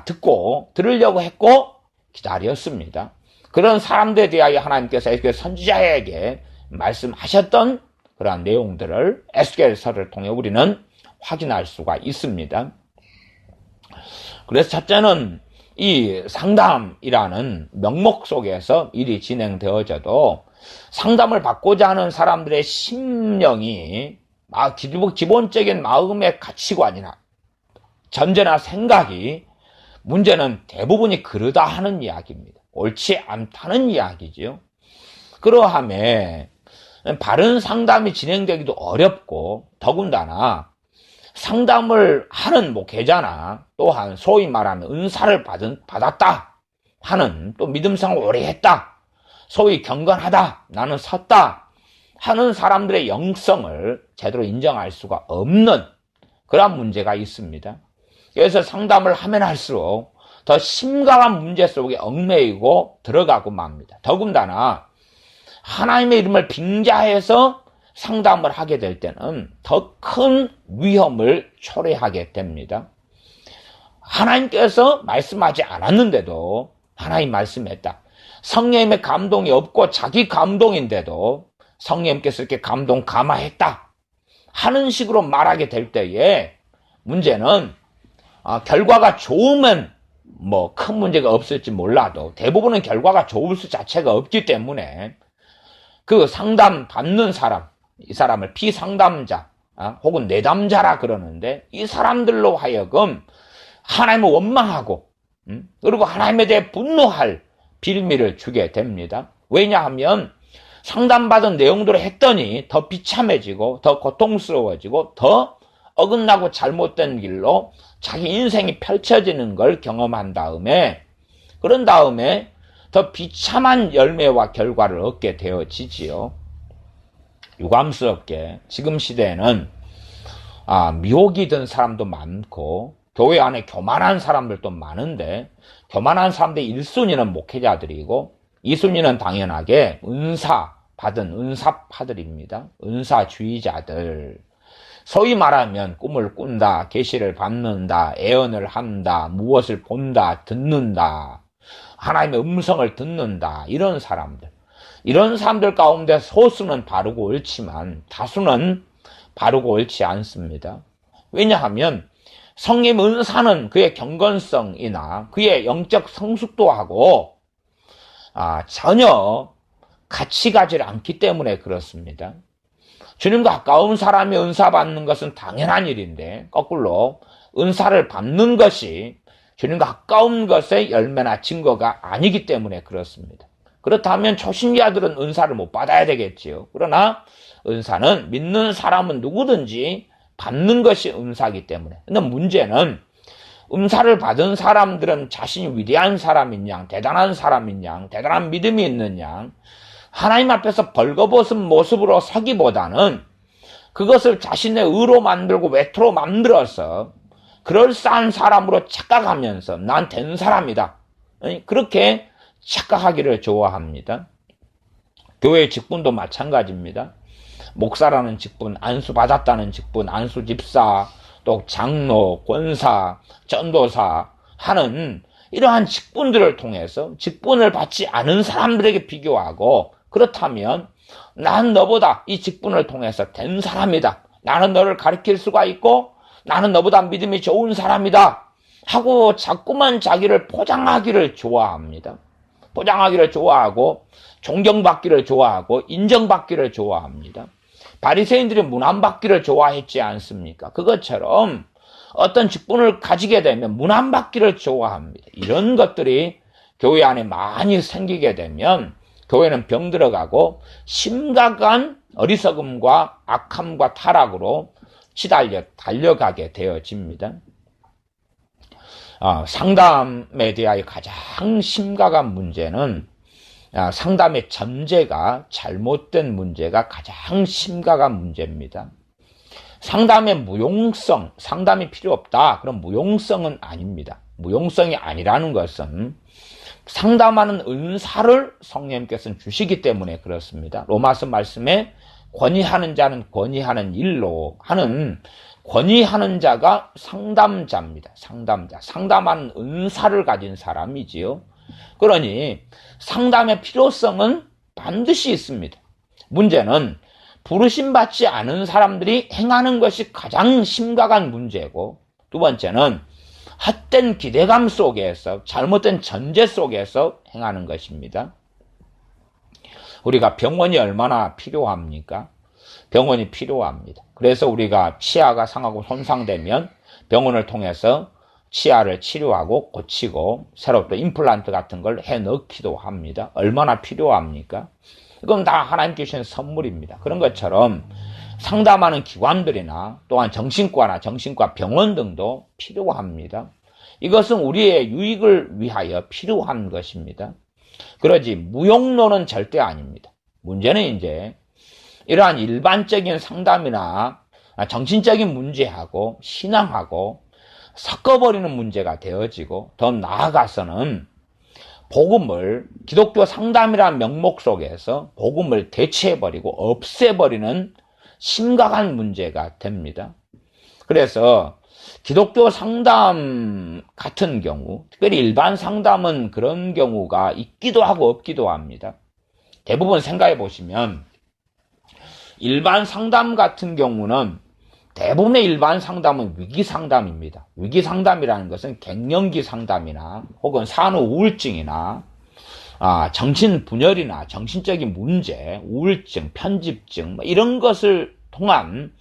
듣고 들으려고 했고 기다렸습니다. 그런 사람들에 대하여 하나님께서 에스겔 선지자에게 말씀하셨던 그러한 내용들을 에스겔서를 통해 우리는 확인할 수가 있습니다. 그래서 첫째는 이 상담이라는 명목 속에서 일이 진행되어져도 상담을 받고자 하는 사람들의 심령이 기본적인 마음의 가치관이나 전제나 생각이 문제는 대부분이 그러다 하는 이야기입니다. 옳지 않다는 이야기죠. 그러함에 바른 상담이 진행되기도 어렵고 더군다나 상담을 하는 목회자나 또한 소위 말하는 은사를 받았다 하는 또 믿음생활을 오래 했다 소위 경건하다 나는 섰다 하는 사람들의 영성을 제대로 인정할 수가 없는 그런 문제가 있습니다. 그래서 상담을 하면 할수록 더 심각한 문제 속에 얽매이고 들어가고 맙니다. 더군다나 하나님의 이름을 빙자해서 상담을 하게 될 때는 더 큰 위험을 초래하게 됩니다. 하나님께서 말씀하지 않았는데도 하나님 말씀했다. 성령님의 감동이 없고 자기 감동인데도 성령님께서 이렇게 감동 감화했다 하는 식으로 말하게 될 때에 문제는 결과가 좋으면 뭐 큰 문제가 없을지 몰라도 대부분은 결과가 좋을 수 자체가 없기 때문에 그 상담 받는 사람, 이 사람을 피상담자 혹은 내담자라 그러는데 이 사람들로 하여금 하나님을 원망하고 그리고 하나님에 대해 분노할 빌미를 주게 됩니다. 왜냐하면 상담받은 내용들을 했더니 더 비참해지고 더 고통스러워지고 더 어긋나고 잘못된 길로 자기 인생이 펼쳐지는 걸 경험한 다음에 그런 다음에 더 비참한 열매와 결과를 얻게 되어지지요. 유감스럽게 지금 시대에는 미혹이 든 사람도 많고 교회 안에 교만한 사람들도 많은데 교만한 사람들의 1순위는 목회자들이고 2순위는 당연하게 은사 받은 은사파들입니다. 은사주의자들. 소위 말하면 꿈을 꾼다, 계시를 받는다, 애언을 한다, 무엇을 본다, 듣는다, 하나님의 음성을 듣는다, 이런 사람들 가운데 소수는 바르고 옳지만 다수는 바르고 옳지 않습니다. 왜냐하면 성령 은사는 그의 경건성이나 그의 영적 성숙도하고 전혀 같이 가지 않기 때문에 그렇습니다. 주님과 가까운 사람이 은사 받는 것은 당연한 일인데 거꾸로 은사를 받는 것이 주님과 가까운 것의 열매나 증거가 아니기 때문에 그렇습니다. 그렇다면 초신자들은 은사를 못 받아야 되겠지요. 그러나 은사는 믿는 사람은 누구든지 받는 것이 은사이기 때문에. 근데 문제는 은사를 받은 사람들은 자신이 위대한 사람인 양, 대단한 사람인 양, 대단한 믿음이 있는 양, 하나님 앞에서 벌거벗은 모습으로 서기보다는 그것을 자신의 의로 만들고 외투로 만들어서 그럴싸한 사람으로 착각하면서 난 된 사람이다. 그렇게 착각하기를 좋아합니다. 교회 직분도 마찬가지입니다. 목사라는 직분, 안수 받았다는 직분, 안수 집사, 또 장로, 권사, 전도사 하는 이러한 직분들을 통해서 직분을 받지 않은 사람들에게 비교하고, 그렇다면 난 너보다 이 직분을 통해서 된 사람이다, 나는 너를 가르칠 수가 있고 나는 너보다 믿음이 좋은 사람이다 하고 자꾸만 자기를 포장하기를 좋아합니다. 포장하기를 좋아하고 존경받기를 좋아하고 인정받기를 좋아합니다. 바리새인들이 문안받기를 좋아했지 않습니까? 그것처럼 어떤 직분을 가지게 되면 문안받기를 좋아합니다. 이런 것들이 교회 안에 많이 생기게 되면 교회는 병들어가고 심각한 어리석음과 악함과 타락으로 달려가게 되어집니다. 상담에 대하여 가장 심각한 문제는 상담의 전제가 잘못된 문제가 가장 심각한 문제입니다. 상담의 무용성, 상담이 필요 없다. 그럼 무용성은 아닙니다. 무용성이 아니라는 것은 상담하는 은사를 성령님께서는 주시기 때문에 그렇습니다. 로마서 말씀에 권위하는 자는 권위하는 일로 하는, 권위하는 자가 상담자입니다. 상담자. 상담하는 은사를 가진 사람이지요. 그러니 상담의 필요성은 반드시 있습니다. 문제는 부르심받지 않은 사람들이 행하는 것이 가장 심각한 문제고, 두 번째는 헛된 기대감 속에서, 잘못된 전제 속에서 행하는 것입니다. 우리가 병원이 얼마나 필요합니까? 병원이 필요합니다. 그래서 우리가 치아가 상하고 손상되면 병원을 통해서 치아를 치료하고 고치고 새로 또 임플란트 같은 걸 해 넣기도 합니다. 얼마나 필요합니까? 이건 다 하나님께 주신 선물입니다. 그런 것처럼 상담하는 기관들이나 또한 정신과나 정신과 병원 등도 필요합니다. 이것은 우리의 유익을 위하여 필요한 것입니다. 그러지 무용론은 절대 아닙니다. 문제는 이제 이러한 일반적인 상담이나 정신적인 문제하고 신앙하고 섞어버리는 문제가 되어지고, 더 나아가서는 복음을, 기독교 상담이라는 명목 속에서 복음을 대체해버리고 없애버리는 심각한 문제가 됩니다. 그래서 기독교 상담 같은 경우, 특별히 일반 상담은 그런 경우가 있기도 하고 없기도 합니다. 대부분 생각해 보시면 일반 상담 같은 경우는, 대부분의 일반 상담은 위기 상담입니다. 위기 상담이라는 것은 갱년기 상담이나 혹은 산후 우울증이나 정신분열이나 정신적인 문제, 우울증, 편집증 이런 것을 통한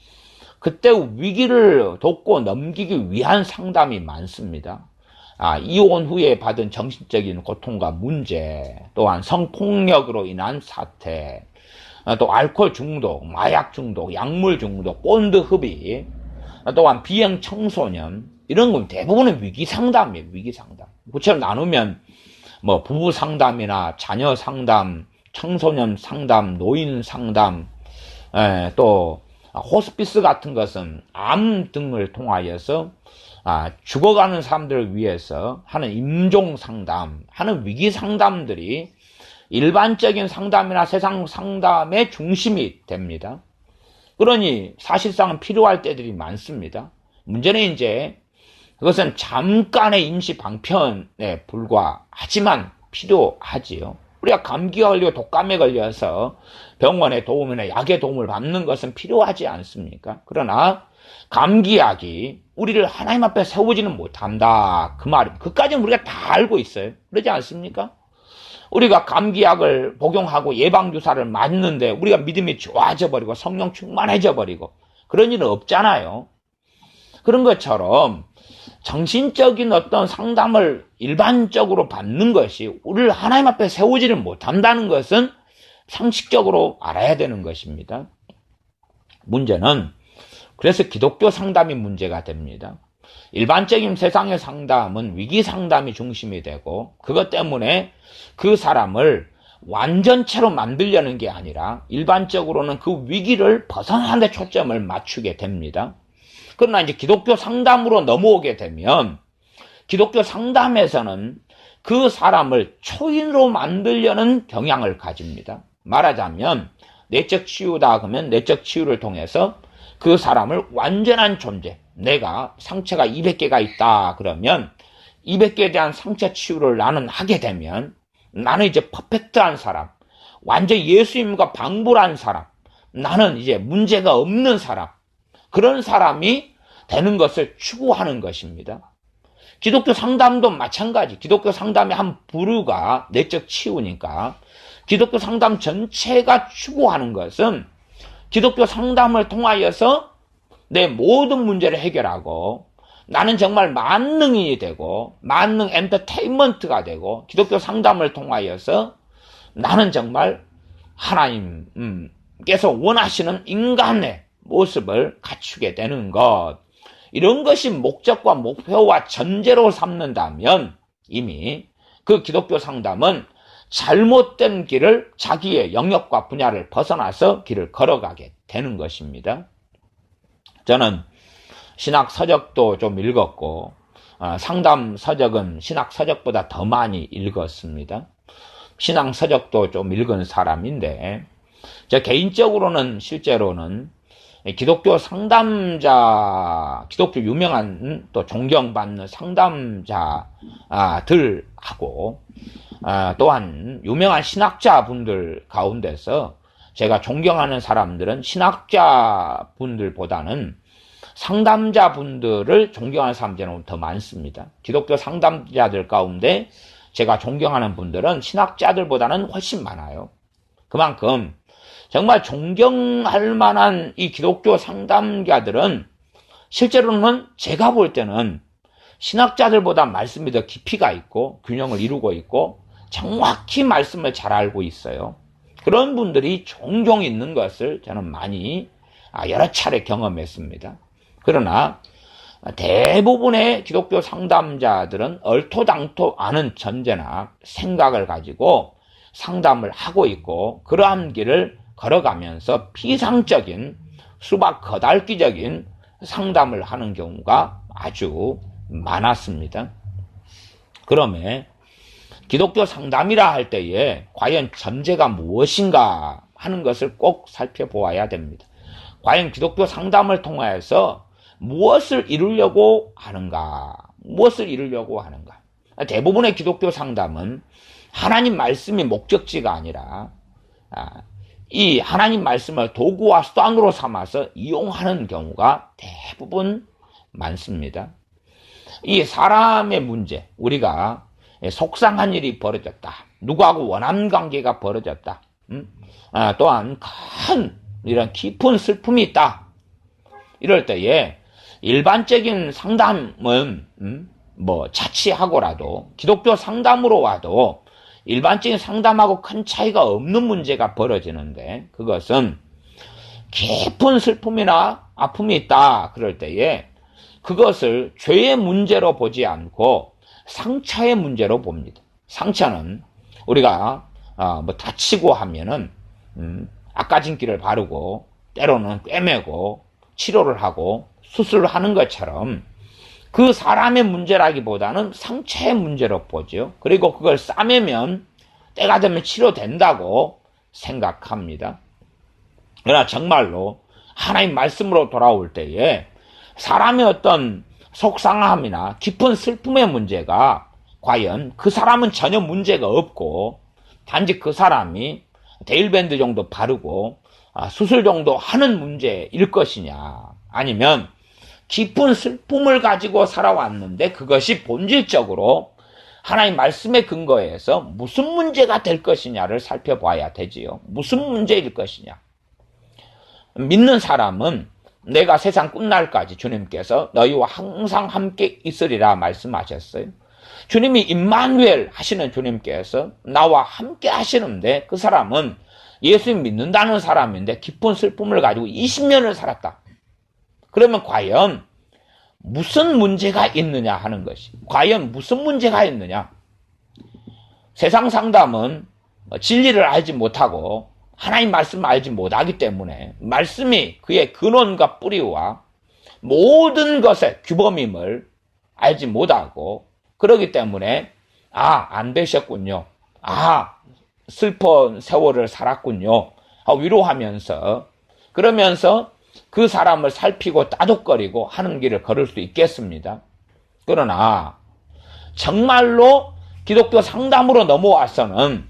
그때 위기를 돕고 넘기기 위한 상담이 많습니다. 이혼 후에 받은 정신적인 고통과 문제, 또한 성폭력으로 인한 사태, 또 알코올 중독, 마약 중독, 약물 중독, 본드 흡입, 또한 비형 청소년, 이런 건 대부분은 위기 상담이에요. 위기 상담. 그처럼 나누면 뭐 부부 상담이나 자녀 상담, 청소년 상담, 노인 상담, 또 호스피스 같은 것은 암 등을 통하여서 죽어가는 사람들을 위해서 하는 임종 상담, 하는 위기 상담들이 일반적인 상담이나 세상 상담의 중심이 됩니다. 그러니 사실상은 필요할 때들이 많습니다. 문제는 이제 그것은 잠깐의 임시 방편에 불과하지만 필요하지요. 우리가 감기가 걸리고 독감에 걸려서 병원의 도움이나 약의 도움을 받는 것은 필요하지 않습니까? 그러나 감기약이 우리를 하나님 앞에 세우지는 못한다. 그 말입니다. 그까지는 우리가 다 알고 있어요. 그러지 않습니까? 우리가 감기약을 복용하고 예방주사를 맞는데 우리가 믿음이 좋아져 버리고 성령 충만해져 버리고 그런 일은 없잖아요. 그런 것처럼 정신적인 어떤 상담을 일반적으로 받는 것이 우리를 하나님 앞에 세우지를 못한다는 것은 상식적으로 알아야 되는 것입니다. 문제는 그래서 기독교 상담이 문제가 됩니다. 일반적인 세상의 상담은 위기 상담이 중심이 되고, 그것 때문에 그 사람을 완전체로 만들려는 게 아니라 일반적으로는 그 위기를 벗어나는 데 초점을 맞추게 됩니다. 그러나 이제 기독교 상담으로 넘어오게 되면 기독교 상담에서는 그 사람을 초인으로 만들려는 경향을 가집니다. 말하자면 내적 치유다 그러면 내적 치유를 통해서 그 사람을 완전한 존재, 내가 상처가 200개가 있다 그러면 200개에 대한 상처 치유를 나는 하게 되면 나는 이제 퍼펙트한 사람, 완전 예수님과 방불한 사람, 나는 이제 문제가 없는 사람, 그런 사람이 되는 것을 추구하는 것입니다. 기독교 상담도 마찬가지. 기독교 상담의 한 부류가 내적 치유니까 기독교 상담 전체가 추구하는 것은 기독교 상담을 통하여서 내 모든 문제를 해결하고 나는 정말 만능인이 되고 만능 엔터테인먼트가 되고 기독교 상담을 통하여서 나는 정말 하나님께서 원하시는 인간의 모습을 갖추게 되는 것, 이런 것이 목적과 목표와 전제로 삼는다면 이미 그 기독교 상담은 잘못된 길을 자기의 영역과 분야를 벗어나서 길을 걸어가게 되는 것입니다. 저는 신학 서적도 좀 읽었고 상담 서적은 신학 서적보다 더 많이 읽었습니다. 신앙 서적도 좀 읽은 사람인데 저 개인적으로는 실제로는 기독교 상담자, 기독교 유명한 또 존경받는 상담자들하고 또한 유명한 신학자분들 가운데서 제가 존경하는 사람들은 신학자분들보다는 상담자분들을 존경하는 사람들은 더 많습니다. 기독교 상담자들 가운데 제가 존경하는 분들은 신학자들보다는 훨씬 많아요. 그만큼 정말 존경할 만한 이 기독교 상담가들은 실제로는 제가 볼 때는 신학자들보다 말씀이 더 깊이가 있고 균형을 이루고 있고 정확히 말씀을 잘 알고 있어요. 그런 분들이 종종 있는 것을 저는 많이 여러 차례 경험했습니다. 그러나 대부분의 기독교 상담자들은 얼토당토 않은 전제나 생각을 가지고 상담을 하고 있고 그러한 길을 걸어가면서 피상적인 수박 거달기적인 상담을 하는 경우가 아주 많았습니다. 그러면 기독교 상담이라 할 때에 과연 전제가 무엇인가 하는 것을 꼭 살펴보아야 됩니다. 과연 기독교 상담을 통해서 무엇을 이루려고 하는가? 무엇을 이루려고 하는가? 대부분의 기독교 상담은 하나님 말씀이 목적지가 아니라 이 하나님 말씀을 도구와 수단으로 삼아서 이용하는 경우가 대부분 많습니다. 이 사람의 문제, 우리가 속상한 일이 벌어졌다. 누구하고 원한 관계가 벌어졌다. 또한 큰 이런 깊은 슬픔이 있다. 이럴 때에 일반적인 상담은 자치하고라도 기독교 상담으로 와도 일반적인 상담하고 큰 차이가 없는 문제가 벌어지는데 그것은 깊은 슬픔이나 아픔이 있다 그럴 때에 그것을 죄의 문제로 보지 않고 상처의 문제로 봅니다. 상처는 우리가 다치고 하면은 앞가짐기를 바르고 때로는 꿰매고 치료를 하고 수술을 하는 것처럼 그 사람의 문제라기보다는 상처의 문제로 보죠. 그리고 그걸 싸매면 때가 되면 치료된다고 생각합니다. 그러나 정말로 하나님 말씀으로 돌아올 때에 사람의 어떤 속상함이나 깊은 슬픔의 문제가 과연 그 사람은 전혀 문제가 없고 단지 그 사람이 데일밴드 정도 바르고 수술 정도 하는 문제일 것이냐, 아니면 깊은 슬픔을 가지고 살아왔는데 그것이 본질적으로 하나님 말씀의 근거에서 무슨 문제가 될 것이냐를 살펴봐야 되지요. 무슨 문제일 것이냐. 믿는 사람은 내가 세상 끝날까지 주님께서 너희와 항상 함께 있으리라 말씀하셨어요. 주님이 임마누엘 하시는 주님께서 나와 함께 하시는데 그 사람은 예수님 믿는다는 사람인데 깊은 슬픔을 가지고 20년을 살았다. 그러면 과연 무슨 문제가 있느냐 하는 것이, 과연 무슨 문제가 있느냐. 세상 상담은 진리를 알지 못하고 하나님 말씀을 알지 못하기 때문에 말씀이 그의 근원과 뿌리와 모든 것의 규범임을 알지 못하고 그러기 때문에 안 되셨군요. 슬픈 세월을 살았군요. 위로하면서, 그러면서 그 사람을 살피고 따독거리고 하는 길을 걸을 수 있겠습니다. 그러나 정말로 기독교 상담으로 넘어와서는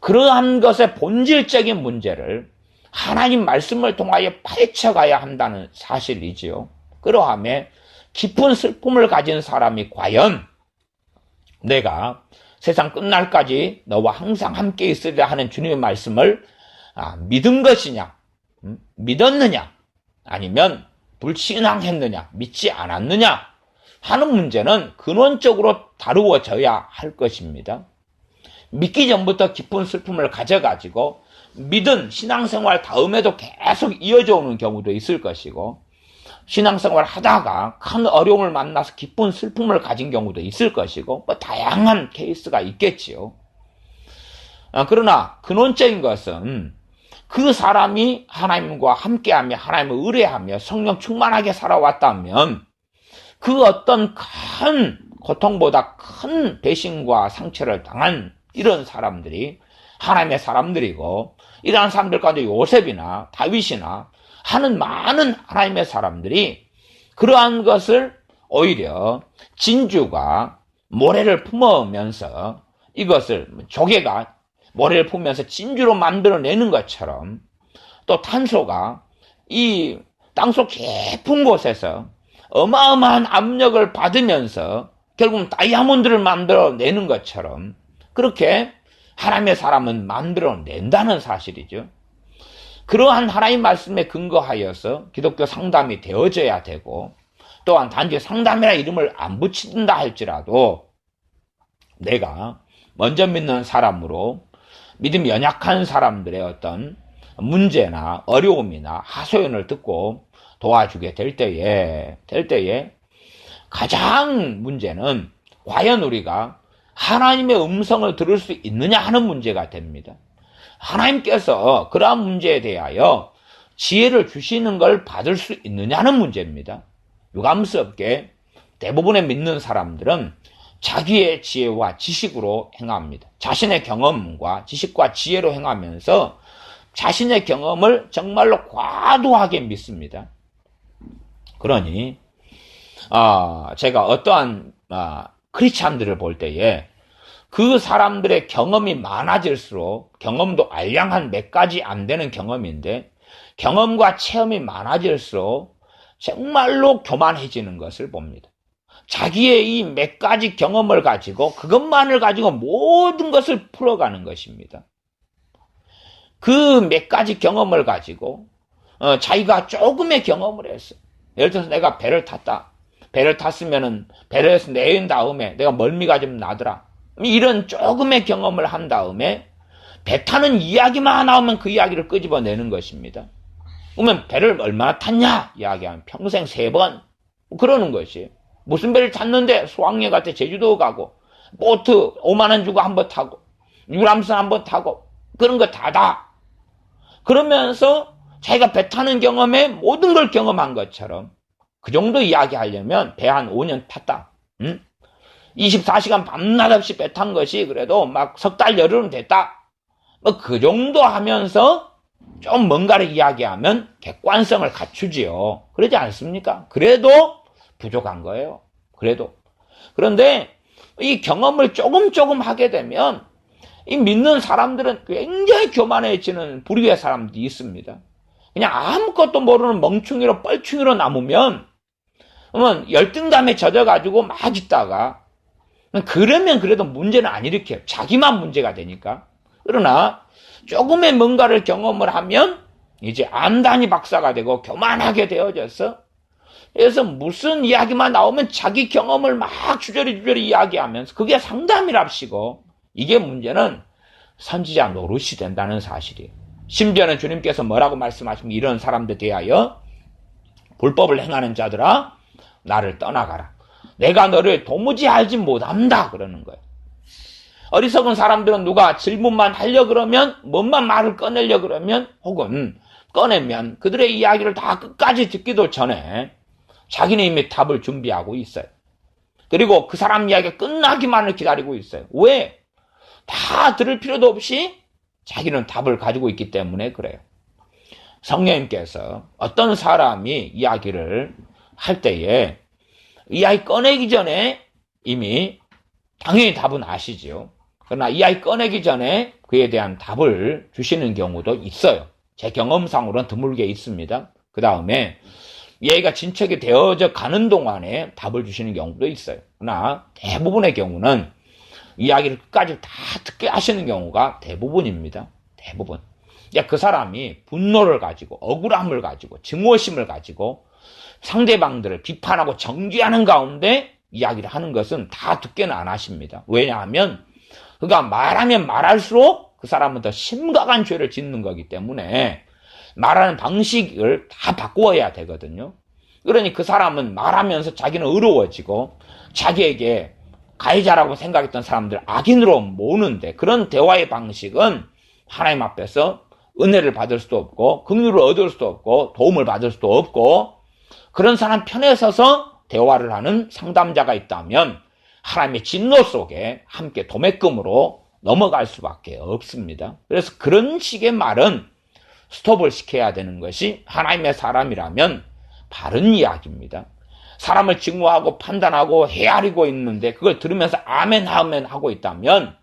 그러한 것의 본질적인 문제를 하나님 말씀을 통하여 파헤쳐가야 한다는 사실이지요. 그러함에 깊은 슬픔을 가진 사람이 과연 내가 세상 끝날까지 너와 항상 함께 있으리라 하는 주님의 말씀을 믿은 것이냐, 믿었느냐, 아니면 불신앙했느냐, 믿지 않았느냐 하는 문제는 근원적으로 다루어져야 할 것입니다. 믿기 전부터 깊은 슬픔을 가져가지고 믿은 신앙생활 다음에도 계속 이어져 오는 경우도 있을 것이고, 신앙생활 하다가 큰 어려움을 만나서 깊은 슬픔을 가진 경우도 있을 것이고, 다양한 케이스가 있겠지요. 그러나 근원적인 것은 그 사람이 하나님과 함께하며 하나님을 의뢰하며 성령 충만하게 살아왔다면 그 어떤 큰 고통보다 큰 배신과 상처를 당한 이런 사람들이 하나님의 사람들이고, 이러한 사람들 가운데 요셉이나 다윗이나 하는 많은 하나님의 사람들이 그러한 것을 오히려 진주가 모래를 품으면서 이것을 조개가 모래를 품으면서 진주로 만들어내는 것처럼, 또 탄소가 이 땅속 깊은 곳에서 어마어마한 압력을 받으면서 결국 다이아몬드를 만들어내는 것처럼 그렇게 하나님의 사람은 만들어낸다는 사실이죠. 그러한 하나님 말씀에 근거하여서 기독교 상담이 되어져야 되고, 또한 단지 상담이라 이름을 안 붙인다 할지라도 내가 먼저 믿는 사람으로 믿음이 연약한 사람들의 어떤 문제나 어려움이나 하소연을 듣고 도와주게 될 때에 가장 문제는 과연 우리가 하나님의 음성을 들을 수 있느냐 하는 문제가 됩니다. 하나님께서 그러한 문제에 대하여 지혜를 주시는 걸 받을 수 있느냐는 문제입니다. 유감스럽게 대부분의 믿는 사람들은 자기의 지혜와 지식으로 행합니다. 자신의 경험과 지식과 지혜로 행하면서 자신의 경험을 정말로 과도하게 믿습니다. 그러니 제가 어떠한 크리스찬들을 볼 때에 그 사람들의 경험이 많아질수록, 경험도 알량한 몇 가지 안 되는 경험인데 경험과 체험이 많아질수록 정말로 교만해지는 것을 봅니다. 자기의 이 몇 가지 경험을 가지고 그것만을 가지고 모든 것을 풀어가는 것입니다. 그 몇 가지 경험을 가지고 자기가 조금의 경험을 했어. 예를 들어서 내가 배를 탔다. 배를 탔으면은 배에서 내린 다음에 내가 멀미가 좀 나더라. 이런 조금의 경험을 한 다음에 배 타는 이야기만 나오면 그 이야기를 끄집어내는 것입니다. 그러면 배를 얼마나 탔냐 이야기하면 평생 3번 그러는 것이. 무슨 배를 탔는데 수학여행 갈 때 제주도 가고 보트 5만 원 주고 한번 타고 유람선 한번 타고 그런 거 다다. 그러면서 자기가 배 타는 경험에 모든 걸 경험한 것처럼 그 정도 이야기하려면 배 한 5년 탔다. 24시간 밤낮 없이 배 탄 것이 그래도 막 석 달 열흘은 됐다. 그 정도 하면서 좀 뭔가를 이야기하면 객관성을 갖추지요. 그러지 않습니까? 그래도 부족한 거예요. 그래도. 그런데 이 경험을 조금 하게 되면 이 믿는 사람들은 굉장히 교만해지는 부류의 사람들이 있습니다. 그냥 아무것도 모르는 멍충이로 뻘충이로 남으면 그러면 열등감에 젖어가지고 막 있다가 그러면 그래도 문제는 안 일으켜요. 자기만 문제가 되니까. 그러나 조금의 뭔가를 경험을 하면 이제 안단이 박사가 되고 교만하게 되어져서, 그래서 무슨 이야기만 나오면 자기 경험을 막 주저리 이야기하면서 그게 상담이랍시고, 이게 문제는 선지자 노릇이 된다는 사실이에요. 심지어는 주님께서 뭐라고 말씀하시면 이런 사람들 대하여 불법을 행하는 자들아 나를 떠나가라. 내가 너를 도무지 알지 못한다 그러는 거예요. 어리석은 사람들은 누가 질문만 하려 그러면, 뭔만 말을 꺼내려 그러면, 혹은 꺼내면 그들의 이야기를 다 끝까지 듣기도 전에 자기는 이미 답을 준비하고 있어요. 그리고 그 사람 이야기가 끝나기만을 기다리고 있어요. 왜? 다 들을 필요도 없이 자기는 답을 가지고 있기 때문에 그래요. 성령님께서 어떤 사람이 이야기를 할 때에 이야기 꺼내기 전에 이미 당연히 답은 아시죠. 그러나 이야기 꺼내기 전에 그에 대한 답을 주시는 경우도 있어요. 제 경험상으로는 드물게 있습니다. 그 다음에 이야기가 진척이 되어져 가는 동안에 답을 주시는 경우도 있어요. 그러나 대부분의 경우는 이야기를 끝까지 다 듣게 하시는 경우가 대부분입니다. 대부분. 그 사람이 분노를 가지고 억울함을 가지고 증오심을 가지고 상대방들을 비판하고 정죄하는 가운데 이야기를 하는 것은 다 듣게는 안 하십니다. 왜냐하면 그가 말하면 말할수록 그 사람은 더 심각한 죄를 짓는 거기 때문에 말하는 방식을 다 바꾸어야 되거든요. 그러니 그 사람은 말하면서 자기는 의로워지고 자기에게 가해자라고 생각했던 사람들 악인으로 모으는데, 그런 대화의 방식은 하나님 앞에서 은혜를 받을 수도 없고 긍휼을 얻을 수도 없고 도움을 받을 수도 없고, 그런 사람 편에 서서 대화를 하는 상담자가 있다면 하나님의 진노 속에 함께 도매금으로 넘어갈 수밖에 없습니다. 그래서 그런 식의 말은 스톱을 시켜야 되는 것이 하나님의 사람이라면 바른 이야기입니다. 사람을 증오하고 판단하고 헤아리고 있는데 그걸 들으면서 아멘 아멘 하고 있다면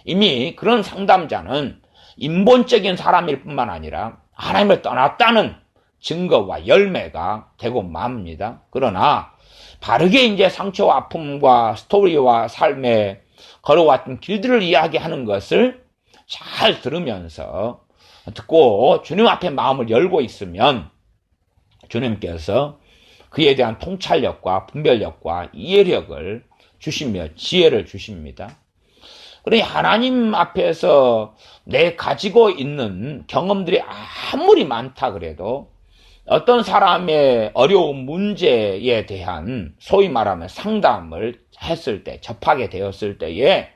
이미 그런 상담자는 인본적인 사람일 뿐만 아니라 하나님을 떠났다는 증거와 열매가 되고 맙니다. 그러나 바르게 이제 상처와 아픔과 스토리와 삶에 걸어왔던 길들을 이야기하는 것을 잘 들으면서 듣고 주님 앞에 마음을 열고 있으면 주님께서 그에 대한 통찰력과 분별력과 이해력을 주시며 지혜를 주십니다. 그러니 하나님 앞에서 내 가지고 있는 경험들이 아무리 많다 그래도 어떤 사람의 어려운 문제에 대한 소위 말하면 상담을 했을 때, 접하게 되었을 때에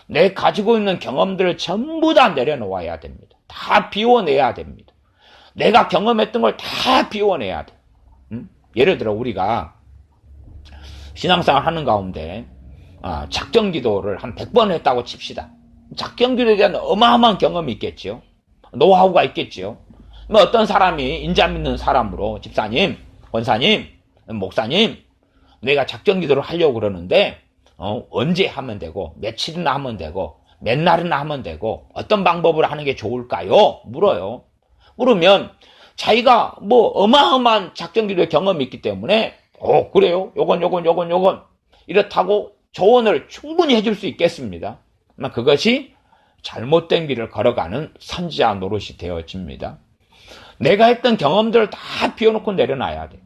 내 가지고 있는 경험들을 전부 다 내려놓아야 됩니다. 다 비워내야 됩니다. 내가 경험했던 걸 다 비워내야 돼. 예를 들어 우리가 신앙생활 하는 가운데 작정기도를 한 100번 했다고 칩시다. 작정기도에 대한 어마어마한 경험이 있겠지요. 노하우가 있겠지요. 어떤 사람이 인자 믿는 사람으로 집사님, 권사님, 목사님, 내가 작정기도를 하려고 그러는데 언제 하면 되고 며칠이나 하면 되고 몇 날이나 하면 되고 어떤 방법으로 하는 게 좋을까요? 물어요. 물으면 자기가 뭐 어마어마한 작정기도의 경험이 있기 때문에 그래요? 요건 이렇다고 조언을 충분히 해줄 수 있겠습니다. 그것이 잘못된 길을 걸어가는 선지자 노릇이 되어집니다. 내가 했던 경험들을 다 비워놓고 내려놔야 돼.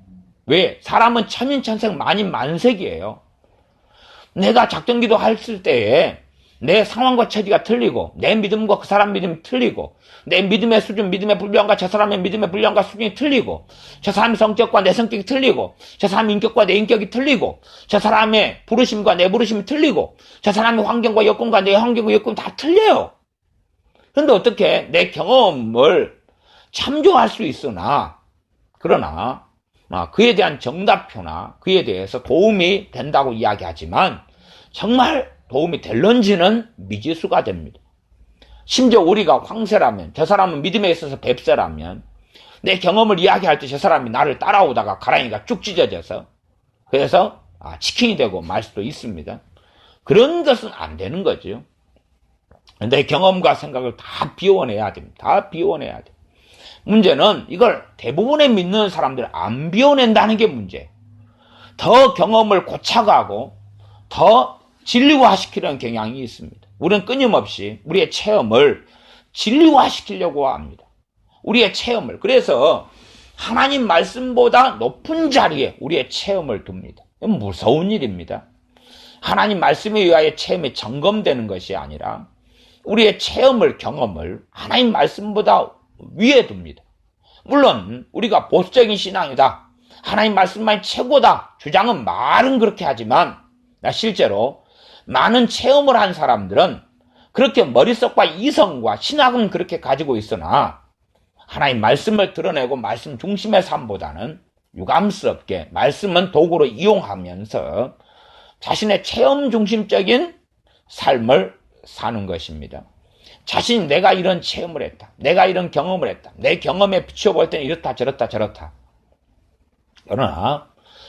왜? 사람은 천인천생 만인만색이에요. 내가 작정기도 했을 때에 내 상황과 처지가 틀리고 내 믿음과 그 사람 믿음이 틀리고 내 믿음의 수준, 믿음의 분량과 저 사람의 믿음의 분량과 수준이 틀리고 저 사람의 성격과 내 성격이 틀리고 저 사람의 인격과 내 인격이 틀리고 저 사람의 부르심과 내 부르심이 틀리고 저 사람의 환경과 여건과 내 환경과 여건이 다 틀려요. 그런데 어떻게 내 경험을 참조할 수 있으나 그러나 그에 대한 정답표나 그에 대해서 도움이 된다고 이야기하지만 정말 도움이 될런지는 미지수가 됩니다. 심지어 우리가 황새라면, 저 사람은 믿음에 있어서 뱁새라면 내 경험을 이야기할 때 저 사람이 나를 따라오다가 가랑이가 쭉 찢어져서 그래서 치킨이 되고 말 수도 있습니다. 그런 것은 안 되는 거죠. 내 경험과 생각을 다 비워내야 됩니다. 다 비워내야 돼요. 문제는 이걸 대부분의 믿는 사람들 안 비워낸다는 게 문제예요. 더 경험을 고쳐가고 더 진리화시키려는 경향이 있습니다. 우리는 끊임없이 우리의 체험을 진리화시키려고 합니다. 우리의 체험을. 그래서 하나님 말씀보다 높은 자리에 우리의 체험을 둡니다. 이건 무서운 일입니다. 하나님 말씀에 의하여 체험이 점검되는 것이 아니라 우리의 체험을, 경험을 하나님 말씀보다 위에 둡니다. 물론 우리가 보수적인 신앙이다, 하나님 말씀만이 최고다 주장은 말은 그렇게 하지만 실제로 많은 체험을 한 사람들은 그렇게 머릿속과 이성과 신학은 그렇게 가지고 있으나 하나님 말씀을 드러내고 말씀 중심의 삶보다는 유감스럽게 말씀은 도구로 이용하면서 자신의 체험 중심적인 삶을 사는 것입니다. 자신이 내가 이런 체험을 했다. 내가 이런 경험을 했다. 내 경험에 비춰볼 때는 이렇다 저렇다 저렇다. 그러나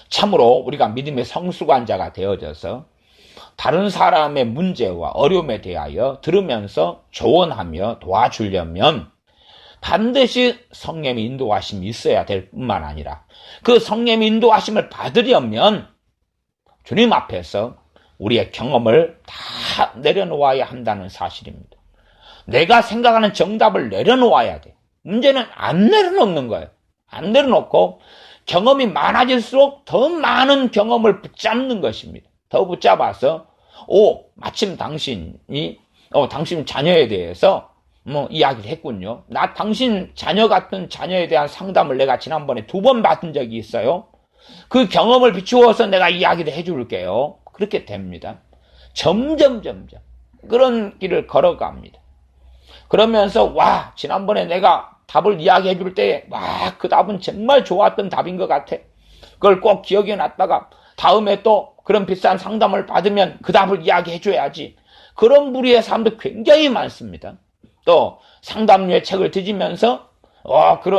참으로 우리가 믿음의 성수관자가 되어져서 다른 사람의 문제와 어려움에 대하여 들으면서 조언하며 도와주려면 반드시 성령의 인도하심이 있어야 될 뿐만 아니라 그 성령의 인도하심을 받으려면 주님 앞에서 우리의 경험을 다 내려놓아야 한다는 사실입니다. 내가 생각하는 정답을 내려놓아야 돼. 문제는 안 내려놓는 거예요. 안 내려놓고 경험이 많아질수록 더 많은 경험을 붙잡는 것입니다. 더 붙잡아서 마침 당신이 당신 자녀에 대해서 이야기를 했군요. 나 당신 자녀 같은 자녀에 대한 상담을 내가 지난번에 2번 받은 적이 있어요. 그 경험을 비추어서 내가 이야기를 해줄게요. 그렇게 됩니다. 점점 그런 길을 걸어갑니다. 그러면서 지난번에 내가 답을 이야기해 줄 때 그 답은 정말 좋았던 답인 것 같아. 그걸 꼭 기억해 놨다가 다음에 또 그런 비싼 상담을 받으면 그 답을 이야기해 줘야지. 그런 부류의 사람도 굉장히 많습니다. 또 상담류의 책을 뒤지면서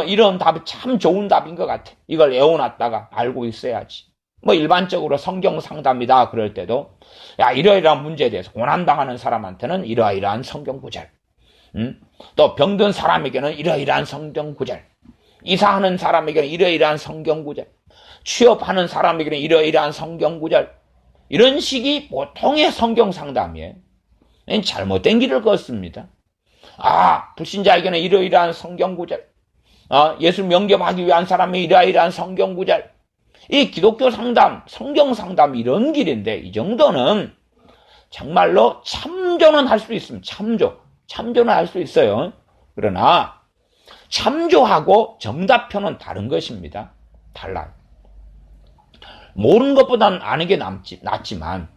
이런 답이 참 좋은 답인 것 같아. 이걸 외워놨다가 알고 있어야지. 일반적으로 성경 상담이다 그럴 때도 이러이러한 문제에 대해서 고난당하는 사람한테는 이러이러한 성경 구절, 또 병든 사람에게는 이러이러한 성경 구절, 이사하는 사람에게는 이러이러한 성경 구절, 취업하는 사람에게는 이러이러한 성경 구절, 이런 식이 보통의 성경 상담이에요. 잘못된 길을 걷습니다. 불신자에게는 이러이러한 성경 구절, 예수 영접하기 위한 사람이 이러이러한 성경 구절, 이 기독교 상담, 성경 상담 이런 길인데 이 정도는 정말로 참조는 할 수 있습니다. 참조는 할 수 있어요. 그러나 참조하고 정답표는 다른 것입니다. 달라요. 모르는 것보다는 아는 게 낫지만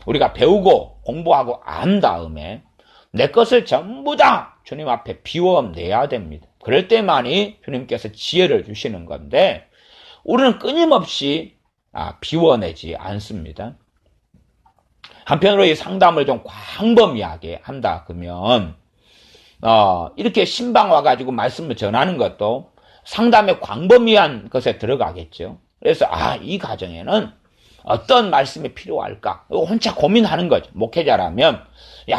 우리가 배우고 공부하고 안 다음에 내 것을 전부 다 주님 앞에 비워내야 됩니다. 그럴 때만이 주님께서 지혜를 주시는 건데 우리는 끊임없이 비워내지 않습니다. 한편으로 이 상담을 좀 광범위하게 한다 그러면 이렇게 신방 와가지고 말씀을 전하는 것도 상담의 광범위한 것에 들어가겠죠. 그래서 이 가정에는 어떤 말씀이 필요할까 혼자 고민하는 거죠. 목회자라면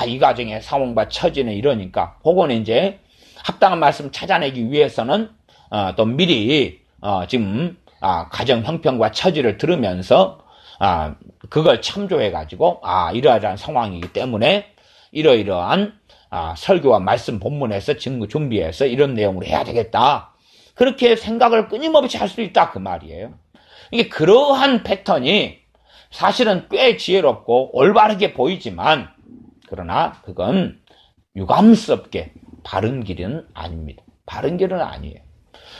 이 가정의 상황과 처지는 이러니까 혹은 이제 합당한 말씀 찾아내기 위해서는 또 미리 지금 가정 형편과 처지를 들으면서 그걸 참조해가지고 이러이러한 상황이기 때문에 이러이러한 설교와 말씀 본문에서 증거 준비해서 이런 내용으로 해야 되겠다. 그렇게 생각을 끊임없이 할 수 있다 그 말이에요. 이게 그러한 패턴이 사실은 꽤 지혜롭고 올바르게 보이지만 그러나 그건 유감스럽게 바른 길은 아닙니다. 바른 길은 아니에요.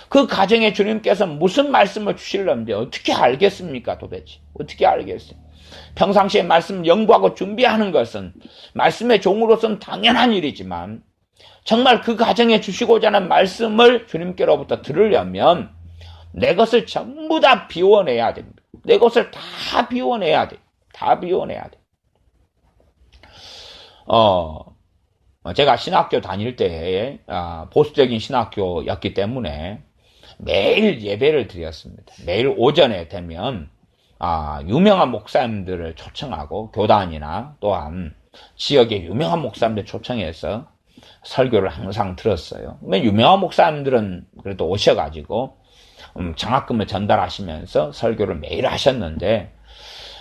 그 가정에 주님께서 무슨 말씀을 주실런데 어떻게 알겠습니까 도대체? 어떻게 알겠어요? 평상시에 말씀 연구하고 준비하는 것은 말씀의 종으로서는 당연한 일이지만 정말 그 가정에 주시고자 하는 말씀을 주님께로부터 들으려면 내 것을 전부 다 비워내야 됩니다. 내 것을 다 비워내야 돼. 다 비워내야 돼. 제가 신학교 다닐 때 보수적인 신학교였기 때문에 매일 예배를 드렸습니다. 매일 오전에 되면 유명한 목사님들을 초청하고 교단이나 또한 지역의 유명한 목사님들 초청해서 설교를 항상 들었어요. 유명한 목사님들은 그래도 오셔가지고 장학금을 전달하시면서 설교를 매일 하셨는데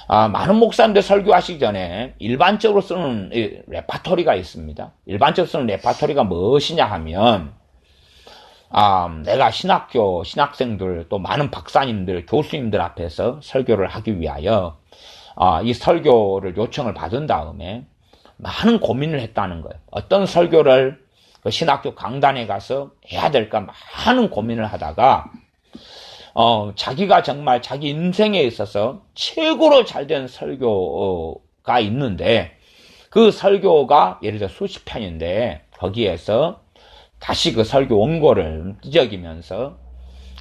많은 목사님들 설교하시기 전에 일반적으로 쓰는 레파토리가 있습니다. 일반적으로 쓰는 레파토리가 무엇이냐 하면 내가 신학생들 또 많은 박사님들, 교수님들 앞에서 설교를 하기 위하여 이 설교를 요청을 받은 다음에 많은 고민을 했다는 거예요. 어떤 설교를 그 신학교 강단에 가서 해야 될까 많은 고민을 하다가 자기가 정말 자기 인생에 있어서 최고로 잘된 설교가 있는데 그 설교가 예를 들어 수십 편인데 거기에서 다시 그 설교 원고를 뒤적이면서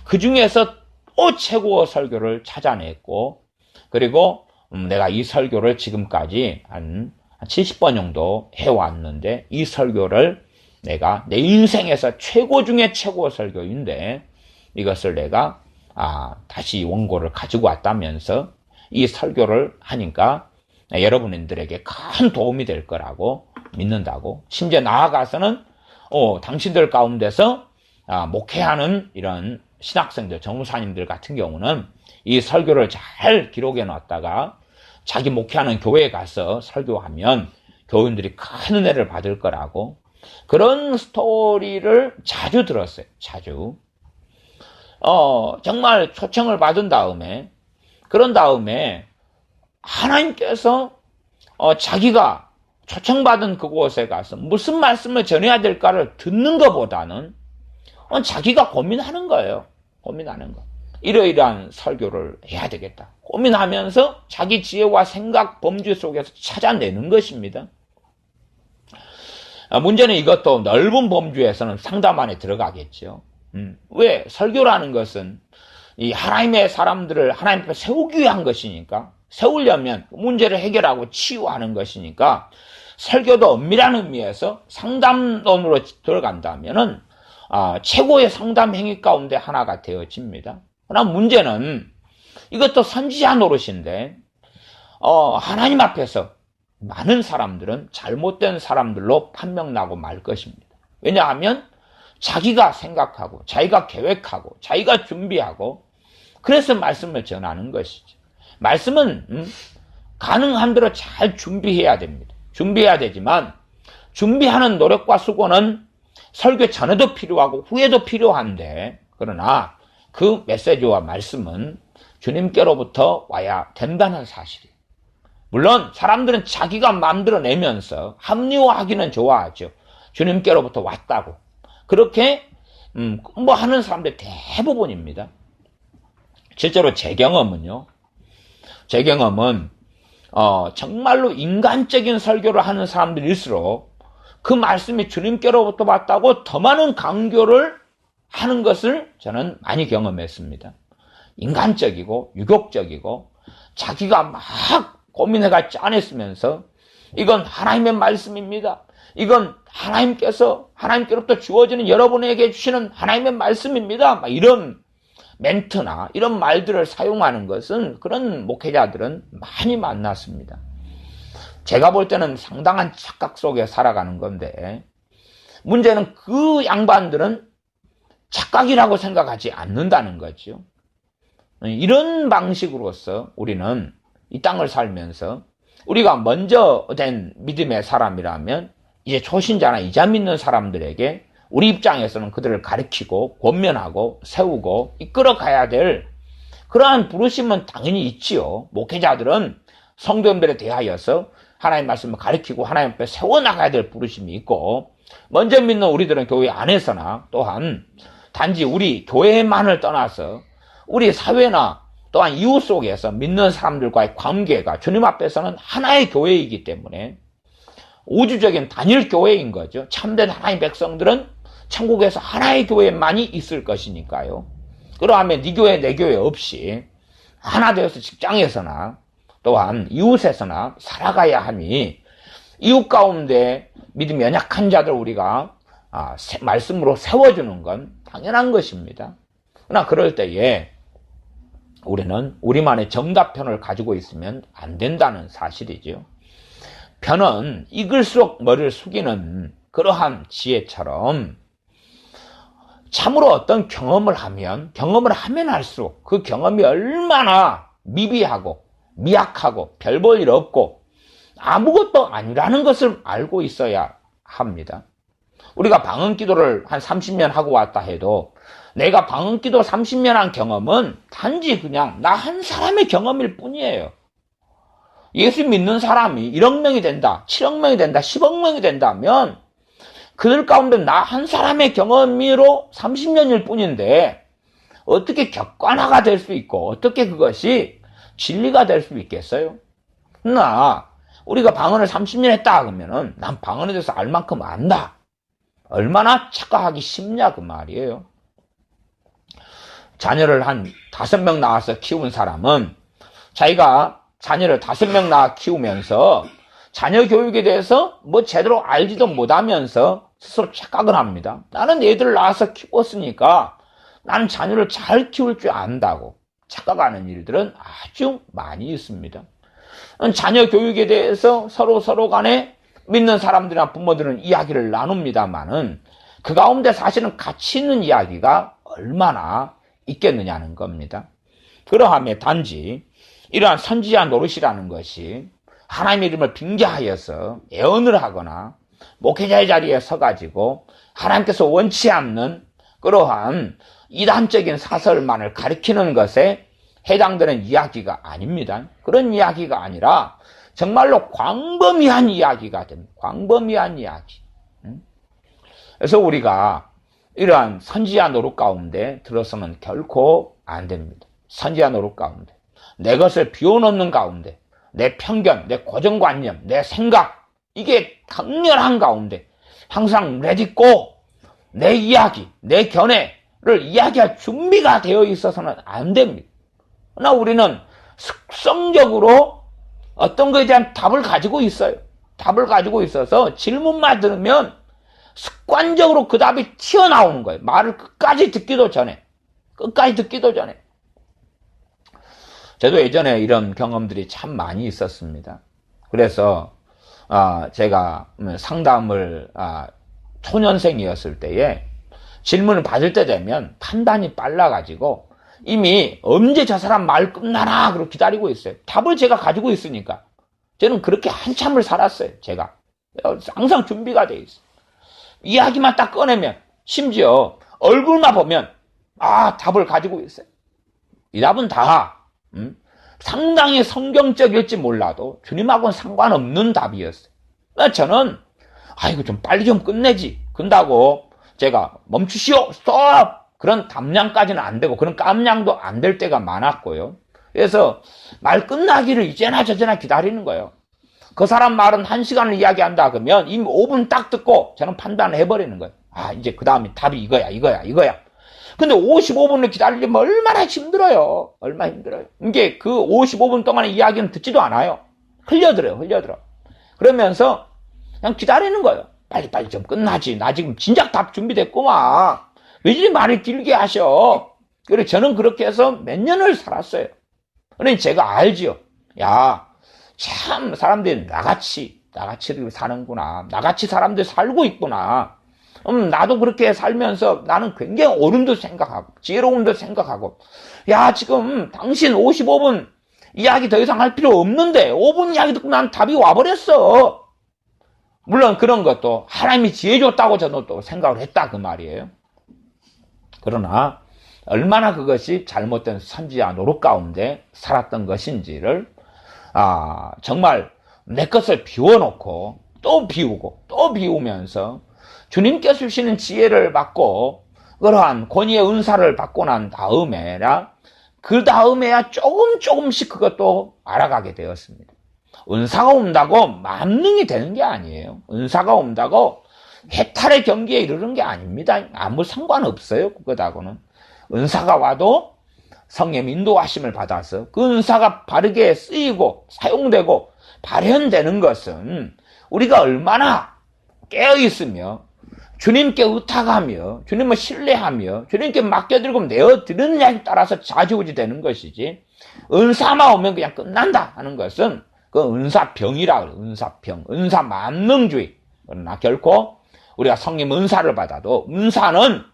그 중에서 또 최고 설교를 찾아냈고 그리고 내가 이 설교를 지금까지 한 70번 정도 해왔는데, 이 설교를 내가 내 인생에서 최고 중에 최고 설교인데, 이것을 내가 다시 원고를 가지고 왔다면서 이 설교를 하니까 여러분들에게 큰 도움이 될 거라고 믿는다고. 심지어 나아가서는 당신들 가운데서 목회하는 이런 신학생들, 전무사님들 같은 경우는 이 설교를 잘 기록해 놨다가 자기 목회하는 교회에 가서 설교하면 교인들이 큰 은혜를 받을 거라고. 그런 스토리를 자주 들었어요. 자주. 정말 초청을 받은 다음에, 그런 다음에 하나님께서 자기가 초청받은 그곳에 가서 무슨 말씀을 전해야 될까를 듣는 것보다는 자기가 고민하는 거예요. 고민하는 거. 이러이러한 설교를 해야 되겠다. 고민하면서 자기 지혜와 생각, 범주 속에서 찾아내는 것입니다. 문제는 이것도 넓은 범주에서는 상담 안에 들어가겠죠. 왜? 설교라는 것은 이 하나님의 사람들을 하나님 앞에 세우기 위한 것이니까, 세우려면 문제를 해결하고 치유하는 것이니까, 설교도 엄밀한 의미에서 상담론으로 들어간다면은 최고의 상담 행위 가운데 하나가 되어집니다. 그러나 문제는 이것도 선지자 노릇인데, 하나님 앞에서 많은 사람들은 잘못된 사람들로 판명나고 말 것입니다. 왜냐하면 자기가 생각하고, 자기가 계획하고, 자기가 준비하고, 그래서 말씀을 전하는 것이죠. 말씀은 가능한 대로 잘 준비해야 됩니다. 준비해야 되지만, 준비하는 노력과 수고는 설교 전에도 필요하고 후에도 필요한데, 그러나 그 메시지와 말씀은 주님께로부터 와야 된다는 사실이에요. 물론 사람들은 자기가 만들어내면서 합리화하기는 좋아하죠. 주님께로부터 왔다고. 그렇게 하는 사람들 대부분입니다. 실제로 제 경험은 정말로 인간적인 설교를 하는 사람들일수록 그 말씀이 주님께로부터 왔다고 더 많은 강조를 하는 것을 저는 많이 경험했습니다. 인간적이고 유격적이고 자기가 막 고민해가 짜냈으면서 이건 하나님의 말씀입니다. 이건 하나님께로부터 주어지는 여러분에게 주시는 하나님의 말씀입니다. 막 이런 멘트나 이런 말들을 사용하는 것은 그런 목회자들은 많이 만났습니다. 제가 볼 때는 상당한 착각 속에 살아가는 건데, 문제는 그 양반들은 착각이라고 생각하지 않는다는 거죠. 이런 방식으로서 우리는 이 땅을 살면서 우리가 먼저 된 믿음의 사람이라면 이제 초신자나 이자 믿는 사람들에게 우리 입장에서는 그들을 가르치고 권면하고 세우고 이끌어가야 될 그러한 부르심은 당연히 있지요. 목회자들은 성도님들에 대하여서 하나님 말씀을 가르치고 하나님 앞에 세워나가야 될 부르심이 있고, 먼저 믿는 우리들은 교회 안에서나 또한 단지 우리 교회만을 떠나서 우리 사회나 또한 이웃 속에서 믿는 사람들과의 관계가 주님 앞에서는 하나의 교회이기 때문에 우주적인 단일 교회인 거죠. 참된 하나님의 백성들은 천국에서 하나의 교회만이 있을 것이니까요. 그러하면 네 교회 내 교회 없이 하나 되어서 직장에서나 또한 이웃에서나 살아가야 하니, 이웃 가운데 믿음이 연약한 자들 우리가 말씀으로 세워주는 건 당연한 것입니다. 그러나 그럴 때에 우리는 우리만의 정답편을 가지고 있으면 안 된다는 사실이죠. 편은 익을수록 머리를 숙이는 그러한 지혜처럼, 참으로 어떤 경험을 하면 할수록 그 경험이 얼마나 미비하고 미약하고 별 볼 일 없고 아무것도 아니라는 것을 알고 있어야 합니다. 우리가 방언기도를 한 30년 하고 왔다 해도 내가 방언기도 30년 한 경험은 단지 그냥 나 한 사람의 경험일 뿐이에요. 예수 믿는 사람이 1억 명이 된다, 7억 명이 된다, 10억 명이 된다면 그들 가운데 나 한 사람의 경험으로 30년일 뿐인데 어떻게 객관화가 될 수 있고 어떻게 그것이 진리가 될 수 있겠어요? 우리가 방언을 30년 했다 그러면은 난 방언에 대해서 알 만큼 안다. 얼마나 착각하기 쉽냐 그 말이에요. 자녀를 한 5명 낳아서 키운 사람은 자기가 자녀를 5명 낳아 키우면서 자녀 교육에 대해서 뭐 제대로 알지도 못하면서 스스로 착각을 합니다. 나는 애들을 낳아서 키웠으니까 나는 자녀를 잘 키울 줄 안다고 착각하는 일들은 아주 많이 있습니다. 자녀 교육에 대해서 서로 간에 믿는 사람들이나 부모들은 이야기를 나눕니다만은 그 가운데 사실은 가치 있는 이야기가 얼마나 있겠느냐는 겁니다. 그러함에 단지 이러한 선지자 노릇이라는 것이 하나님의 이름을 빙자하여서 예언을 하거나 목회자의 자리에 서가지고 하나님께서 원치 않는 그러한 이단적인 사설만을 가리키는 것에 해당되는 이야기가 아닙니다. 그런 이야기가 아니라 정말로 광범위한 이야기가 됩니다. 광범위한 이야기. 그래서 우리가 이러한 선지자 노릇 가운데 들어서는 결코 안 됩니다. 선지자 노릇 가운데 내 것을 비워놓는 가운데 내 편견, 내 고정관념, 내 생각 이게 강렬한 가운데 항상 내딛고 내 이야기, 내 견해를 이야기할 준비가 되어 있어서는 안 됩니다. 그러나 우리는 습성적으로 어떤 것에 대한 답을 가지고 있어요. 답을 가지고 있어서 질문만 들으면 습관적으로 그 답이 튀어나오는 거예요. 말을 끝까지 듣기도 전에. 저도 예전에 이런 경험들이 참 많이 있었습니다. 그래서 제가 상담을 초년생이었을 때에 질문을 받을 때 되면 판단이 빨라가지고 이미 언제 저 사람 말 끝나나 그러고 기다리고 있어요. 답을 제가 가지고 있으니까. 저는 그렇게 한참을 살았어요. 제가 항상 준비가 돼 있어요. 이야기만 딱 꺼내면 심지어 얼굴만 보면 답을 가지고 있어요. 이 답은 다 상당히 성경적일지 몰라도 주님하고는 상관없는 답이었어요. 저는 이거 좀 빨리 좀 끝내지 근다고 제가 멈추시오 스톱 그런 담량까지는 안 되고 그런 깜냥도 안 될 때가 많았고요. 그래서 말 끝나기를 이제나 저제나 기다리는 거예요. 그 사람 말은 1시간을 이야기한다 그러면 이미 5분 딱 듣고 저는 판단을 해버리는 거예요. 이제 그 다음에 답이 이거야. 근데 55분을 기다리려면 얼마나 힘들어요. 얼마나 힘들어요. 이게 그 55분 동안의 이야기는 듣지도 않아요. 흘려들어요. 그러면서 그냥 기다리는 거예요. 빨리 좀 끝나지. 나 지금 진작 답 준비됐구만. 왜 이리 말을 길게 하셔? 그래 저는 그렇게 해서 몇 년을 살았어요. 그러니 제가 알지요. 참 사람들이 나같이 사는구나. 나같이 사람들이 살고 있구나. 나도 그렇게 살면서 나는 굉장히 옳음도 생각하고 지혜로움도 생각하고 지금 당신 55분 이야기 더 이상 할 필요 없는데 5분 이야기 듣고 난 답이 와버렸어. 물론 그런 것도 하나님이 지혜 줬다고 저는 또 생각을 했다 그 말이에요. 그러나 얼마나 그것이 잘못된 선지자 노릇 가운데 살았던 것인지를 정말 내 것을 비워놓고 또 비우고 또 비우면서 주님께서 주시는 지혜를 받고 그러한 권위의 은사를 받고 난 다음에야 조금씩 그것도 알아가게 되었습니다. 은사가 온다고 만능이 되는 게 아니에요. 은사가 온다고 해탈의 경기에 이르는 게 아닙니다. 아무 상관없어요. 그것하고는. 은사가 와도 성령 인도하심을 받아서 그 은사가 바르게 쓰이고 사용되고 발현되는 것은 우리가 얼마나 깨어있으며 주님께 의탁하며 주님을 신뢰하며 주님께 맡겨드리고 내어드리느냐에 따라서 좌지우지 되는 것이지 은사만 오면 그냥 끝난다 하는 것은 그 은사병이라 그래요. 은사병, 은사만능주의. 그러나 결코 우리가 성령 은사를 받아도 은사는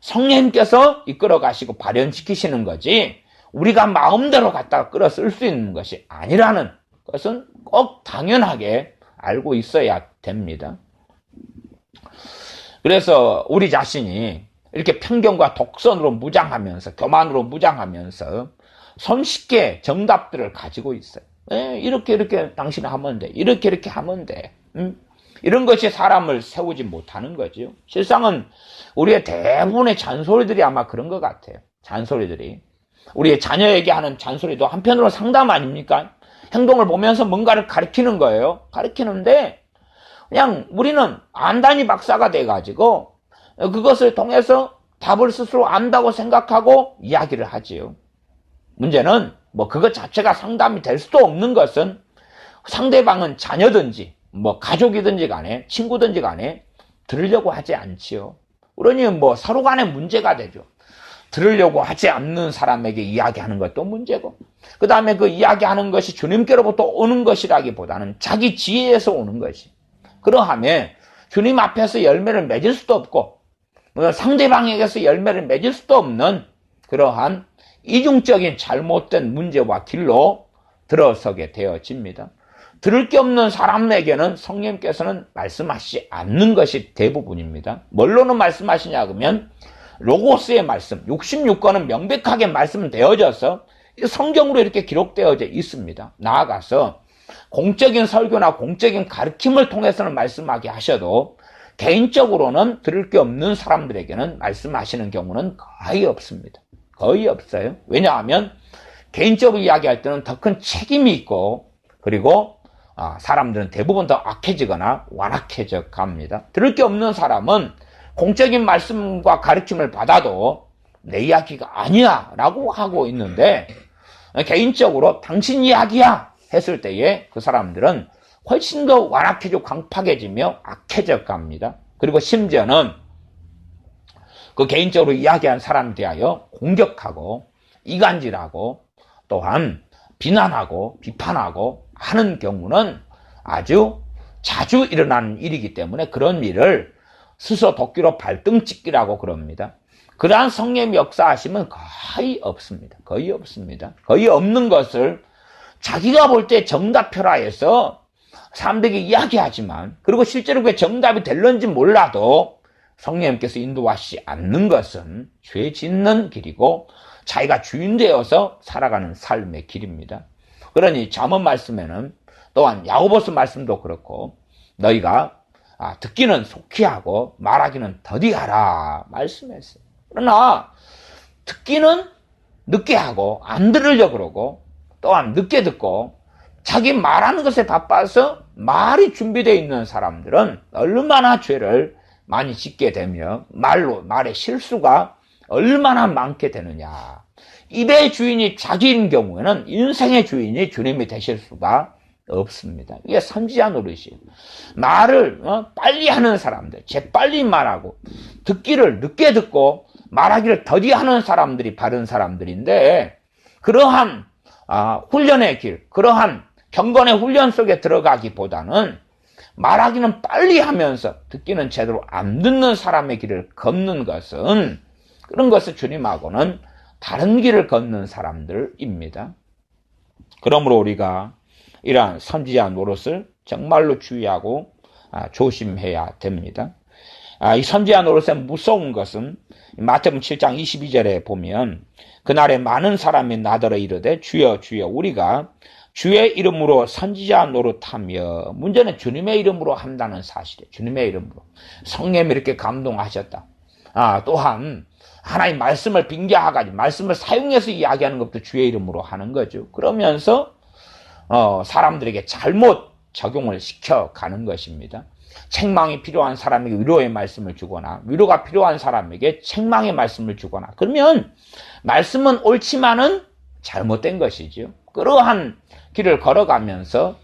성령님께서 이끌어 가시고 발현시키시는 거지 우리가 마음대로 갖다가 끌어 쓸 수 있는 것이 아니라는 것은 꼭 당연하게 알고 있어야 됩니다. 그래서 우리 자신이 이렇게 편견과 독선으로 무장하면서 교만으로 무장하면서 손쉽게 정답들을 가지고 있어요. 이렇게 당신은 하면 돼. 이렇게 하면 돼. 이런 것이 사람을 세우지 못하는 거죠. 실상은 우리의 대부분의 잔소리들이 아마 그런 것 같아요. 잔소리들이. 우리의 자녀에게 하는 잔소리도 한편으로 상담 아닙니까? 행동을 보면서 뭔가를 가르치는 거예요. 가르치는데 그냥 우리는 안다니 박사가 돼가지고 그것을 통해서 답을 스스로 안다고 생각하고 이야기를 하지요. 문제는 뭐 그것 자체가 상담이 될 수도 없는 것은 상대방은 자녀든지 뭐 가족이든지 간에 친구든지 간에 들으려고 하지 않지요. 그러니 뭐 서로 간에 문제가 되죠. 들으려고 하지 않는 사람에게 이야기하는 것도 문제고, 그 다음에 그 이야기하는 것이 주님께로부터 오는 것이라기보다는 자기 지혜에서 오는 것이, 그러하면 주님 앞에서 열매를 맺을 수도 없고 상대방에게서 열매를 맺을 수도 없는 그러한 이중적인 잘못된 문제와 길로 들어서게 되어집니다. 들을 게 없는 사람에게는 성령께서는 말씀하시지 않는 것이 대부분입니다. 뭘로는 말씀하시냐 그러면 로고스의 말씀, 66권은 명백하게 말씀되어져서 성경으로 이렇게 기록되어져 있습니다. 나아가서 공적인 설교나 공적인 가르침을 통해서는 말씀하게 하셔도 개인적으로는 들을 게 없는 사람들에게는 말씀하시는 경우는 거의 없습니다. 거의 없어요. 왜냐하면 개인적으로 이야기할 때는 더 큰 책임이 있고, 그리고 사람들은 대부분 더 악해지거나 완악해져 갑니다. 들을 게 없는 사람은 공적인 말씀과 가르침을 받아도 내 이야기가 아니야 라고 하고 있는데, 개인적으로 당신 이야기야 했을 때에 그 사람들은 훨씬 더 완악해지고 광팍해지며 악해져 갑니다. 그리고 심지어는 그 개인적으로 이야기한 사람에 대하여 공격하고 이간질하고 또한 비난하고 비판하고 하는 경우는 아주 자주 일어나는 일이기 때문에 그런 일을 스스로 도끼로 발등 찍기라고 그럽니다. 그러한 성령의 역사하심은 거의 없습니다. 거의 없습니다. 거의 없는 것을 자기가 볼 때 정답표라 해서 사람들에게 이야기하지만, 그리고 실제로 그게 정답이 될런지 몰라도 성령님께서 인도하시지 않는 것은 죄 짓는 길이고 자기가 주인 되어서 살아가는 삶의 길입니다. 그러니 잠언 말씀에는 또한 야고보서 말씀도 그렇고 너희가 듣기는 속히 하고 말하기는 더디하라 말씀했어요. 그러나 듣기는 늦게 하고 안 들으려고 그러고 또한 늦게 듣고 자기 말하는 것에 바빠서 말이 준비되어 있는 사람들은 얼마나 죄를 많이 짓게 되며 말의 실수가 얼마나 많게 되느냐. 입의 주인이 자기인 경우에는 인생의 주인이 주님이 되실 수가 없습니다. 이게 선지자 노릇이에요. 말을 빨리 하는 사람들, 재빨리 말하고 듣기를 늦게 듣고 말하기를 더디하는 사람들이 바른 사람들인데, 그러한 훈련의 길, 그러한 경건의 훈련 속에 들어가기보다는 말하기는 빨리 하면서 듣기는 제대로 안 듣는 사람의 길을 걷는 것은, 그런 것을 주님하고는 다른 길을 걷는 사람들입니다. 그러므로 우리가 이러한 선지자 노릇을 정말로 주의하고 조심해야 됩니다. 이 선지자 노릇의 무서운 것은 마태복음 7장 22절에 보면 그날에 많은 사람이 나더러 이르되 주여 주여 우리가 주의 이름으로 선지자 노릇하며, 문제는 주님의 이름으로 한다는 사실이에요. 주님의 이름으로. 성령님이 이렇게 감동하셨다. 또한 하나님 말씀을 빙자하가지고 말씀을 사용해서 이야기하는 것도 주의 이름으로 하는 거죠. 그러면서 사람들에게 잘못 적용을 시켜가는 것입니다. 책망이 필요한 사람에게 위로의 말씀을 주거나 위로가 필요한 사람에게 책망의 말씀을 주거나, 그러면 말씀은 옳지만은 잘못된 것이죠. 그러한 길을 걸어가면서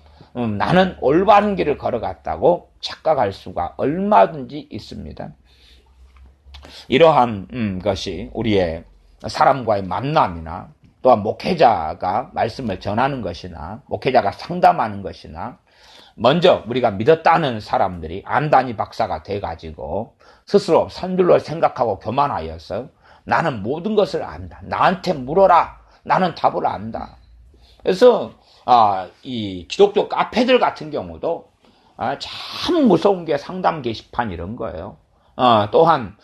나는 올바른 길을 걸어갔다고 착각할 수가 얼마든지 있습니다. 이러한 것이 우리의 사람과의 만남이나 또한 목회자가 말씀을 전하는 것이나 목회자가 상담하는 것이나, 먼저 우리가 믿었다는 사람들이 안다니 박사가 돼가지고 스스로 선줄로 생각하고 교만하여서 나는 모든 것을 안다, 나한테 물어라, 나는 답을 안다. 그래서 이 기독교 카페들 같은 경우도 참 무서운 게 상담 게시판 이런 거예요. 또한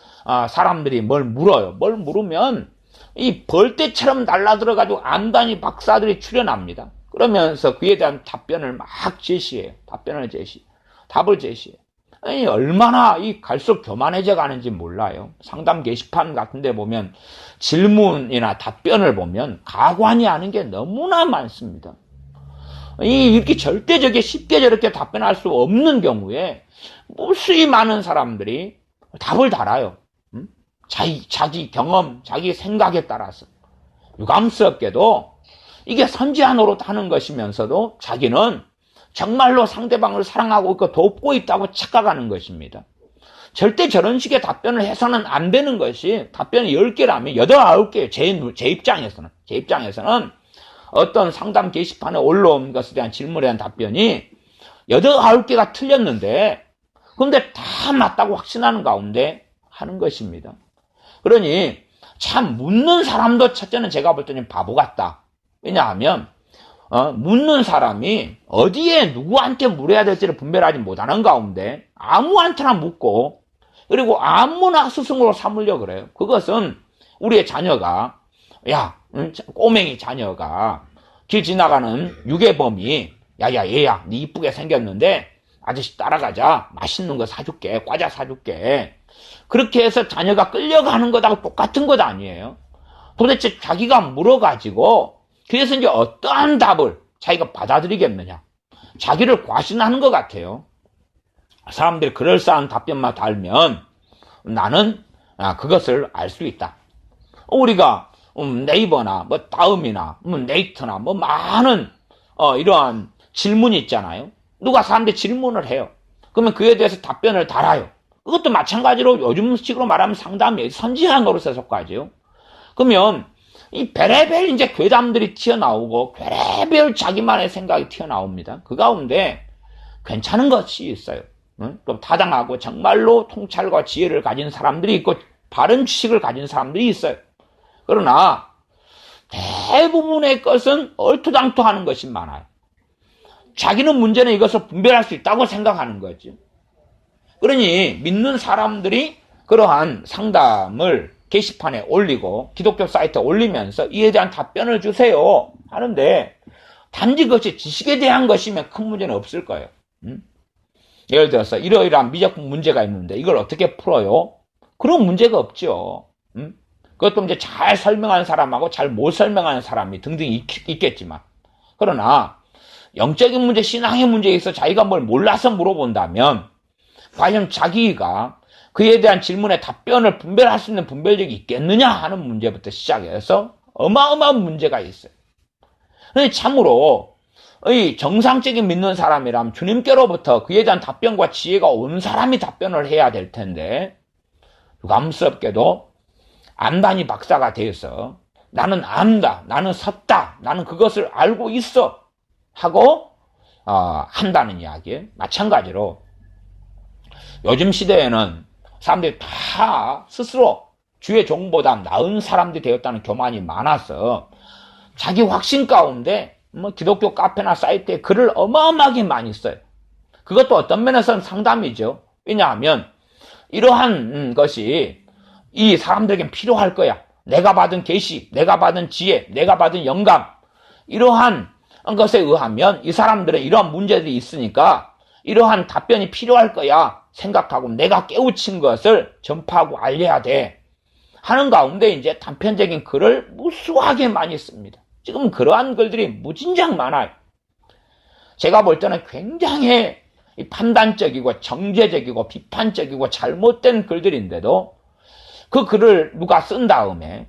사람들이 뭘 물어요. 뭘 물으면 이 벌떼처럼 날라들어가지고 안다니 박사들이 출연합니다. 그러면서 그에 대한 답변을 막 제시해요. 답을 제시해요. 아니, 얼마나 갈수록 교만해져 가는지 몰라요. 상담 게시판 같은 데 보면 질문이나 답변을 보면 가관이 하는 게 너무나 많습니다. 이렇게 절대적이게 쉽게 저렇게 답변할 수 없는 경우에 무수히 많은 사람들이 답을 달아요. 자기 경험, 자기 생각에 따라서. 유감스럽게도 이게 선지자 노릇하는 것이면서도 자기는 정말로 상대방을 사랑하고 있고 돕고 있다고 착각하는 것입니다. 절대 저런 식의 답변을 해서는 안 되는 것이, 답변이 10개라면 8, 9개, 제 입장에서는 어떤 상담 게시판에 올라온 것에 대한 질문에 대한 답변이 8, 9개가 틀렸는데, 근데 다 맞다고 확신하는 가운데 하는 것입니다. 그러니 참 묻는 사람도 첫째는 제가 볼 때는 바보 같다. 왜냐하면 묻는 사람이 어디에 누구한테 물어야 될지를 분별하지 못하는 가운데 아무한테나 묻고, 그리고 아무나 스승으로 삼으려고 그래요. 그것은 우리의 자녀가, 꼬맹이 자녀가 길 지나가는 유괴범이, 얘야 니 이쁘게 생겼는데 아저씨 따라가자, 맛있는 거 사줄게, 과자 사줄게, 그렇게 해서 자녀가 끌려가는 것하고 똑같은 것 아니에요. 도대체 자기가 물어가지고 그래서 이제 어떠한 답을 자기가 받아들이겠느냐, 자기를 과신하는 것 같아요. 사람들이 그럴싸한 답변만 달면 나는 그것을 알 수 있다. 우리가 네이버나 뭐 다음이나 뭐 네이트나 뭐 많은 이러한 질문이 있잖아요. 누가 사람들이 질문을 해요. 그러면 그에 대해서 답변을 달아요. 그것도 마찬가지로 요즘식으로 말하면 상담이 선지자 노릇에 속하죠. 그러면 이 별의별 이제 괴담들이 튀어나오고 별의별 자기만의 생각이 튀어나옵니다. 그 가운데 괜찮은 것이 있어요. 또 타당하고 정말로 통찰과 지혜를 가진 사람들이 있고 바른 지식을 가진 사람들이 있어요. 그러나 대부분의 것은 얼토당토하는 것이 많아요. 자기는 문제는 이것을 분별할 수 있다고 생각하는 거죠. 그러니 믿는 사람들이 그러한 상담을 게시판에 올리고 기독교 사이트에 올리면서 이에 대한 답변을 주세요 하는데, 단지 그것이 지식에 대한 것이면 큰 문제는 없을 거예요. 예를 들어서 이러이러한 미적분 문제가 있는데 이걸 어떻게 풀어요? 그런 문제가 없죠. 그것도 이제 잘 설명하는 사람하고 잘 못 설명하는 사람이 등등 있겠지만, 그러나 영적인 문제, 신앙의 문제에 있어 자기가 뭘 몰라서 물어본다면 과연 자기가 그에 대한 질문에 답변을 분별할 수 있는 분별력이 있겠느냐 하는 문제부터 시작해서 어마어마한 문제가 있어요. 참으로 이 정상적인 믿는 사람이라면 주님께로부터 그에 대한 답변과 지혜가 온 사람이 답변을 해야 될 텐데, 유감스럽게도 안다니 박사가 돼서 나는 안다, 나는 섰다, 나는 그것을 알고 있어 하고 한다는 이야기. 마찬가지로 요즘 시대에는 사람들이 다 스스로 주의 종보다 나은 사람들이 되었다는 교만이 많아서 자기 확신 가운데 기독교 카페나 사이트에 글을 어마어마하게 많이 써요. 그것도 어떤 면에서는 상담이죠. 왜냐하면 이러한 것이 이 사람들에겐 필요할 거야. 내가 받은 계시, 내가 받은 지혜, 내가 받은 영감, 이러한 것에 의하면 이 사람들은 이러한 문제들이 있으니까 이러한 답변이 필요할 거야 생각하고 내가 깨우친 것을 전파하고 알려야 돼 하는 가운데 이제 단편적인 글을 무수하게 많이 씁니다. 지금 그러한 글들이 무진장 많아요. 제가 볼 때는 굉장히 판단적이고 정제적이고 비판적이고 잘못된 글들인데도 그 글을 누가 쓴 다음에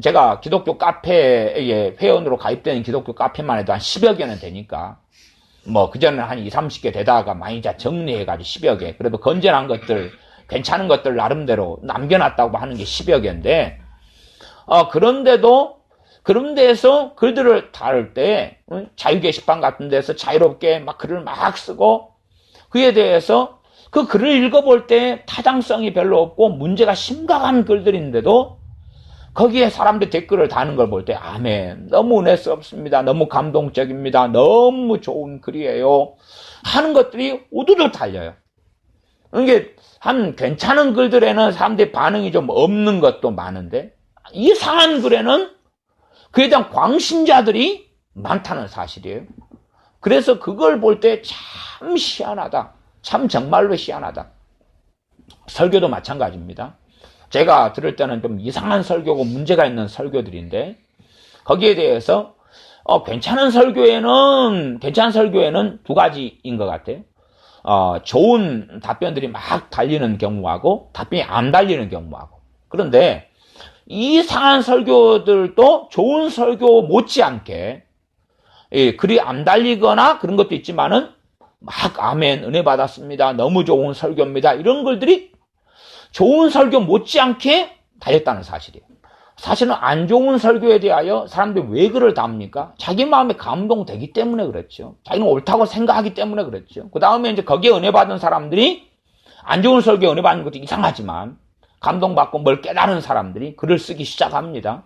제가 기독교 카페에 회원으로 가입되는 기독교 카페만 해도 한 10여 개는 되니까, 뭐 그전에는 한 20, 30개 되다가 많이 이제 정리해가지고 10여 개, 그래도 건전한 것들, 괜찮은 것들 나름대로 남겨놨다고 하는 게 10여 개인데, 그런데도 그런 데에서 글들을 다룰 때 자유 게시판 같은 데서 자유롭게 막 글을 막 쓰고, 그에 대해서 그 글을 읽어볼 때 타당성이 별로 없고 문제가 심각한 글들인데도 거기에 사람들 댓글을 다는 걸 볼 때 아멘, 너무 은혜스럽습니다, 너무 감동적입니다, 너무 좋은 글이에요 하는 것들이 우두두 달려요. 이게 한 괜찮은 글들에는 사람들의 반응이 좀 없는 것도 많은데 이상한 글에는 그에 대한 광신자들이 많다는 사실이에요. 그래서 그걸 볼 때 참 희한하다, 참 정말로 희한하다. 설교도 마찬가지입니다. 제가 들을 때는 좀 이상한 설교고 문제가 있는 설교들인데, 거기에 대해서 괜찮은 설교에는 두 가지인 것 같아요. 좋은 답변들이 막 달리는 경우하고 답변이 안 달리는 경우하고. 그런데 이상한 설교들도 좋은 설교 못지않게 글이 안 달리거나 그런 것도 있지만은 막 아멘 은혜 받았습니다. 너무 좋은 설교입니다. 이런 글들이 좋은 설교 못지않게 달렸다는 사실이에요. 사실은 안 좋은 설교에 대하여 사람들이 왜 글을 답니까? 자기 마음에 감동되기 때문에 그렇죠. 자기는 옳다고 생각하기 때문에 그렇죠. 그 다음에 이제 거기에 은혜 받은 사람들이 안 좋은 설교에 은혜 받는 것도 이상하지만 감동받고 뭘 깨달은 사람들이 글을 쓰기 시작합니다.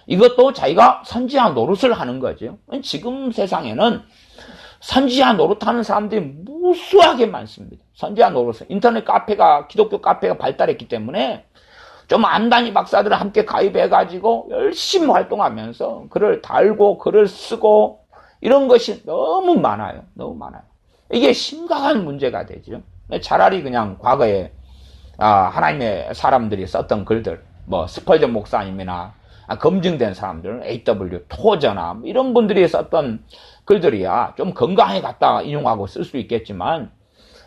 이것도 자기가 선지자 노릇을 하는 거죠. 지금 세상에는 선지자 노릇하는 사람들이 무수하게 많습니다. 선지자 노릇은 인터넷 카페가 기독교 카페가 발달했기 때문에 좀 안다니 박사들은 함께 가입해가지고 열심히 활동하면서 글을 달고 글을 쓰고 이런 것이 너무 많아요. 너무 많아요. 이게 심각한 문제가 되죠. 차라리 그냥 과거에 하나님의 사람들이 썼던 글들, 뭐 스펄전 목사님이나 검증된 사람들, A.W. 토저나 이런 분들이 썼던 글들이야 좀 건강하게 갖다 인용하고 쓸 수 있겠지만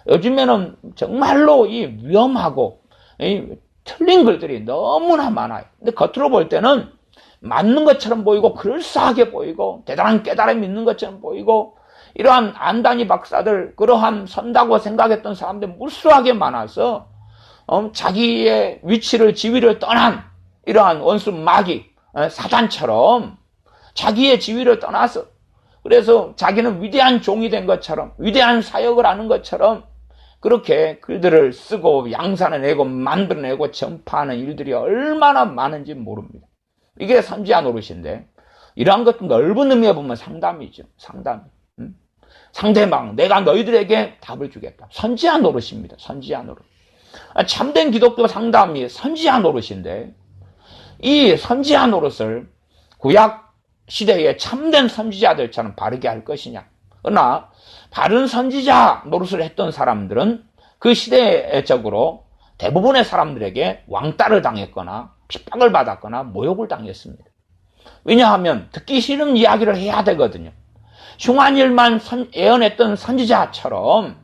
요즘에는 정말로 이 위험하고 이 틀린 글들이 너무나 많아요. 근데 겉으로 볼 때는 맞는 것처럼 보이고 그럴싸하게 보이고 대단한 깨달음이 있는 것처럼 보이고 이러한 안다니 박사들, 그러한 선다고 생각했던 사람들 무수하게 많아서 자기의 위치를 지위를 떠난 이러한 원수 마귀 사단처럼 자기의 지위를 떠나서 그래서 자기는 위대한 종이 된 것처럼 위대한 사역을 하는 것처럼 그렇게 글들을 쓰고 양산해내고 만들어내고 전파하는 일들이 얼마나 많은지 모릅니다. 이게 선지자 노릇인데 이러한 것도 넓은 의미에 보면 상담이죠. 상담. 상대방 내가 너희들에게 답을 주겠다. 선지자 노릇입니다. 선지자 노릇. 참된 기독교 상담이 선지자 노릇인데 이 선지자 노릇을 구약 시대의 참된 선지자들처럼 바르게 할 것이냐. 그러나 바른 선지자 노릇을 했던 사람들은 그 시대적으로 대부분의 사람들에게 왕따를 당했거나 핍박을 받았거나 모욕을 당했습니다. 왜냐하면 듣기 싫은 이야기를 해야 되거든요. 흉한 일만 예언했던 선지자처럼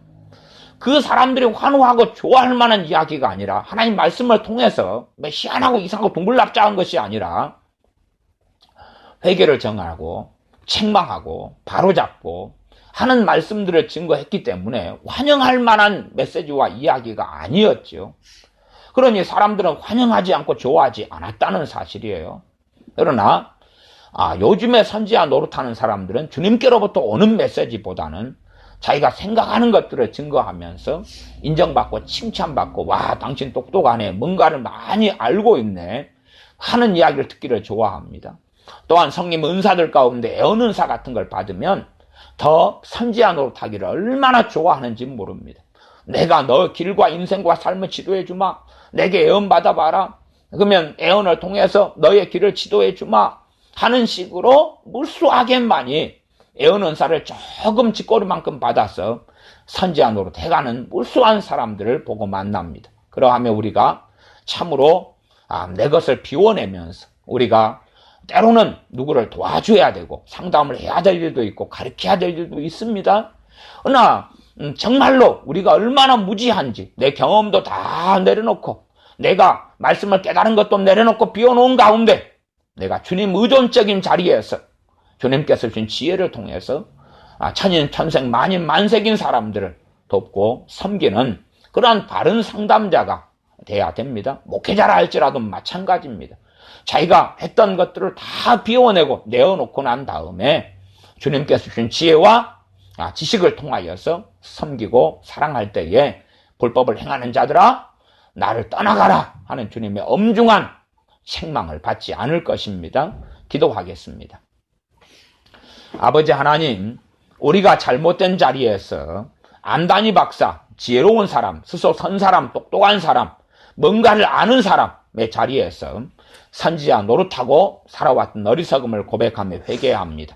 그 사람들이 환호하고 좋아할 만한 이야기가 아니라 하나님 말씀을 통해서 희한하고 이상하고 동글납작한 것이 아니라 회개를 정하고 책망하고 바로잡고 하는 말씀들을 증거했기 때문에 환영할 만한 메시지와 이야기가 아니었죠. 그러니 사람들은 환영하지 않고 좋아하지 않았다는 사실이에요. 그러나 요즘에 선지자 노릇하는 사람들은 주님께로부터 오는 메시지보다는 자기가 생각하는 것들을 증거하면서 인정받고 칭찬받고 와 당신 똑똑하네 뭔가를 많이 알고 있네 하는 이야기를 듣기를 좋아합니다. 또한 성님 은사들 가운데 애언은사 같은 걸 받으면 더 선지자 노릇하기를 얼마나 좋아하는지 모릅니다. 내가 너 길과 인생과 삶을 지도해 주마. 내게 애언 받아봐라. 그러면 애언을 통해서 너의 길을 지도해 주마 하는 식으로 무수하게 많이 애언 은사를 조금 쥐꼬리만큼 받아서 선지자 노릇 해가는 무수한 사람들을 보고 만납니다. 그러하면 우리가 참으로 내 것을 비워내면서 우리가 때로는 누구를 도와줘야 되고 상담을 해야 될 일도 있고 가르쳐야 될 일도 있습니다. 그러나 정말로 우리가 얼마나 무지한지 내 경험도 다 내려놓고 내가 말씀을 깨달은 것도 내려놓고 비워놓은 가운데 내가 주님 의존적인 자리에서 주님께서 주신 지혜를 통해서 천인 천생 만인 만색인 사람들을 돕고 섬기는 그러한 바른 상담자가 돼야 됩니다. 목회자라 할지라도 마찬가지입니다. 자기가 했던 것들을 다 비워내고 내어놓고 난 다음에 주님께서 주신 지혜와 지식을 통하여서 섬기고 사랑할 때에 불법을 행하는 자들아 나를 떠나가라 하는 주님의 엄중한 책망을 받지 않을 것입니다. 기도하겠습니다. 아버지 하나님, 우리가 잘못된 자리에서 안다니 박사, 지혜로운 사람, 스스로 선 사람, 똑똑한 사람, 뭔가를 아는 사람의 자리에서 선지자 노릇하고 살아왔던 어리석음을 고백하며 회개해야 합니다.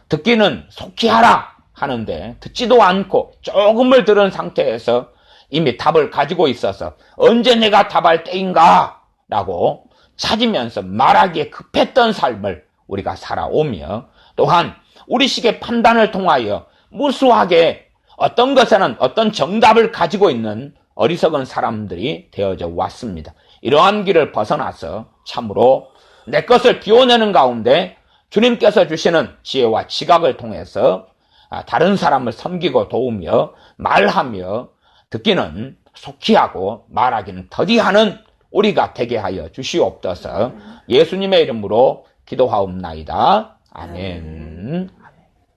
듣기는 속히 하라 하는데 듣지도 않고 조금을 들은 상태에서 이미 답을 가지고 있어서 언제 내가 답할 때인가 라고 찾으면서 말하기에 급했던 삶을 우리가 살아오며 또한 우리식의 판단을 통하여 무수하게 어떤 것에는 어떤 정답을 가지고 있는 어리석은 사람들이 되어져 왔습니다. 이러한 길을 벗어나서 참으로 내 것을 비워내는 가운데 주님께서 주시는 지혜와 지각을 통해서 다른 사람을 섬기고 도우며 말하며 듣기는 속히 하고 말하기는 더디하는 우리가 되게 하여 주시옵소서. 예수님의 이름으로 기도하옵나이다. 아멘.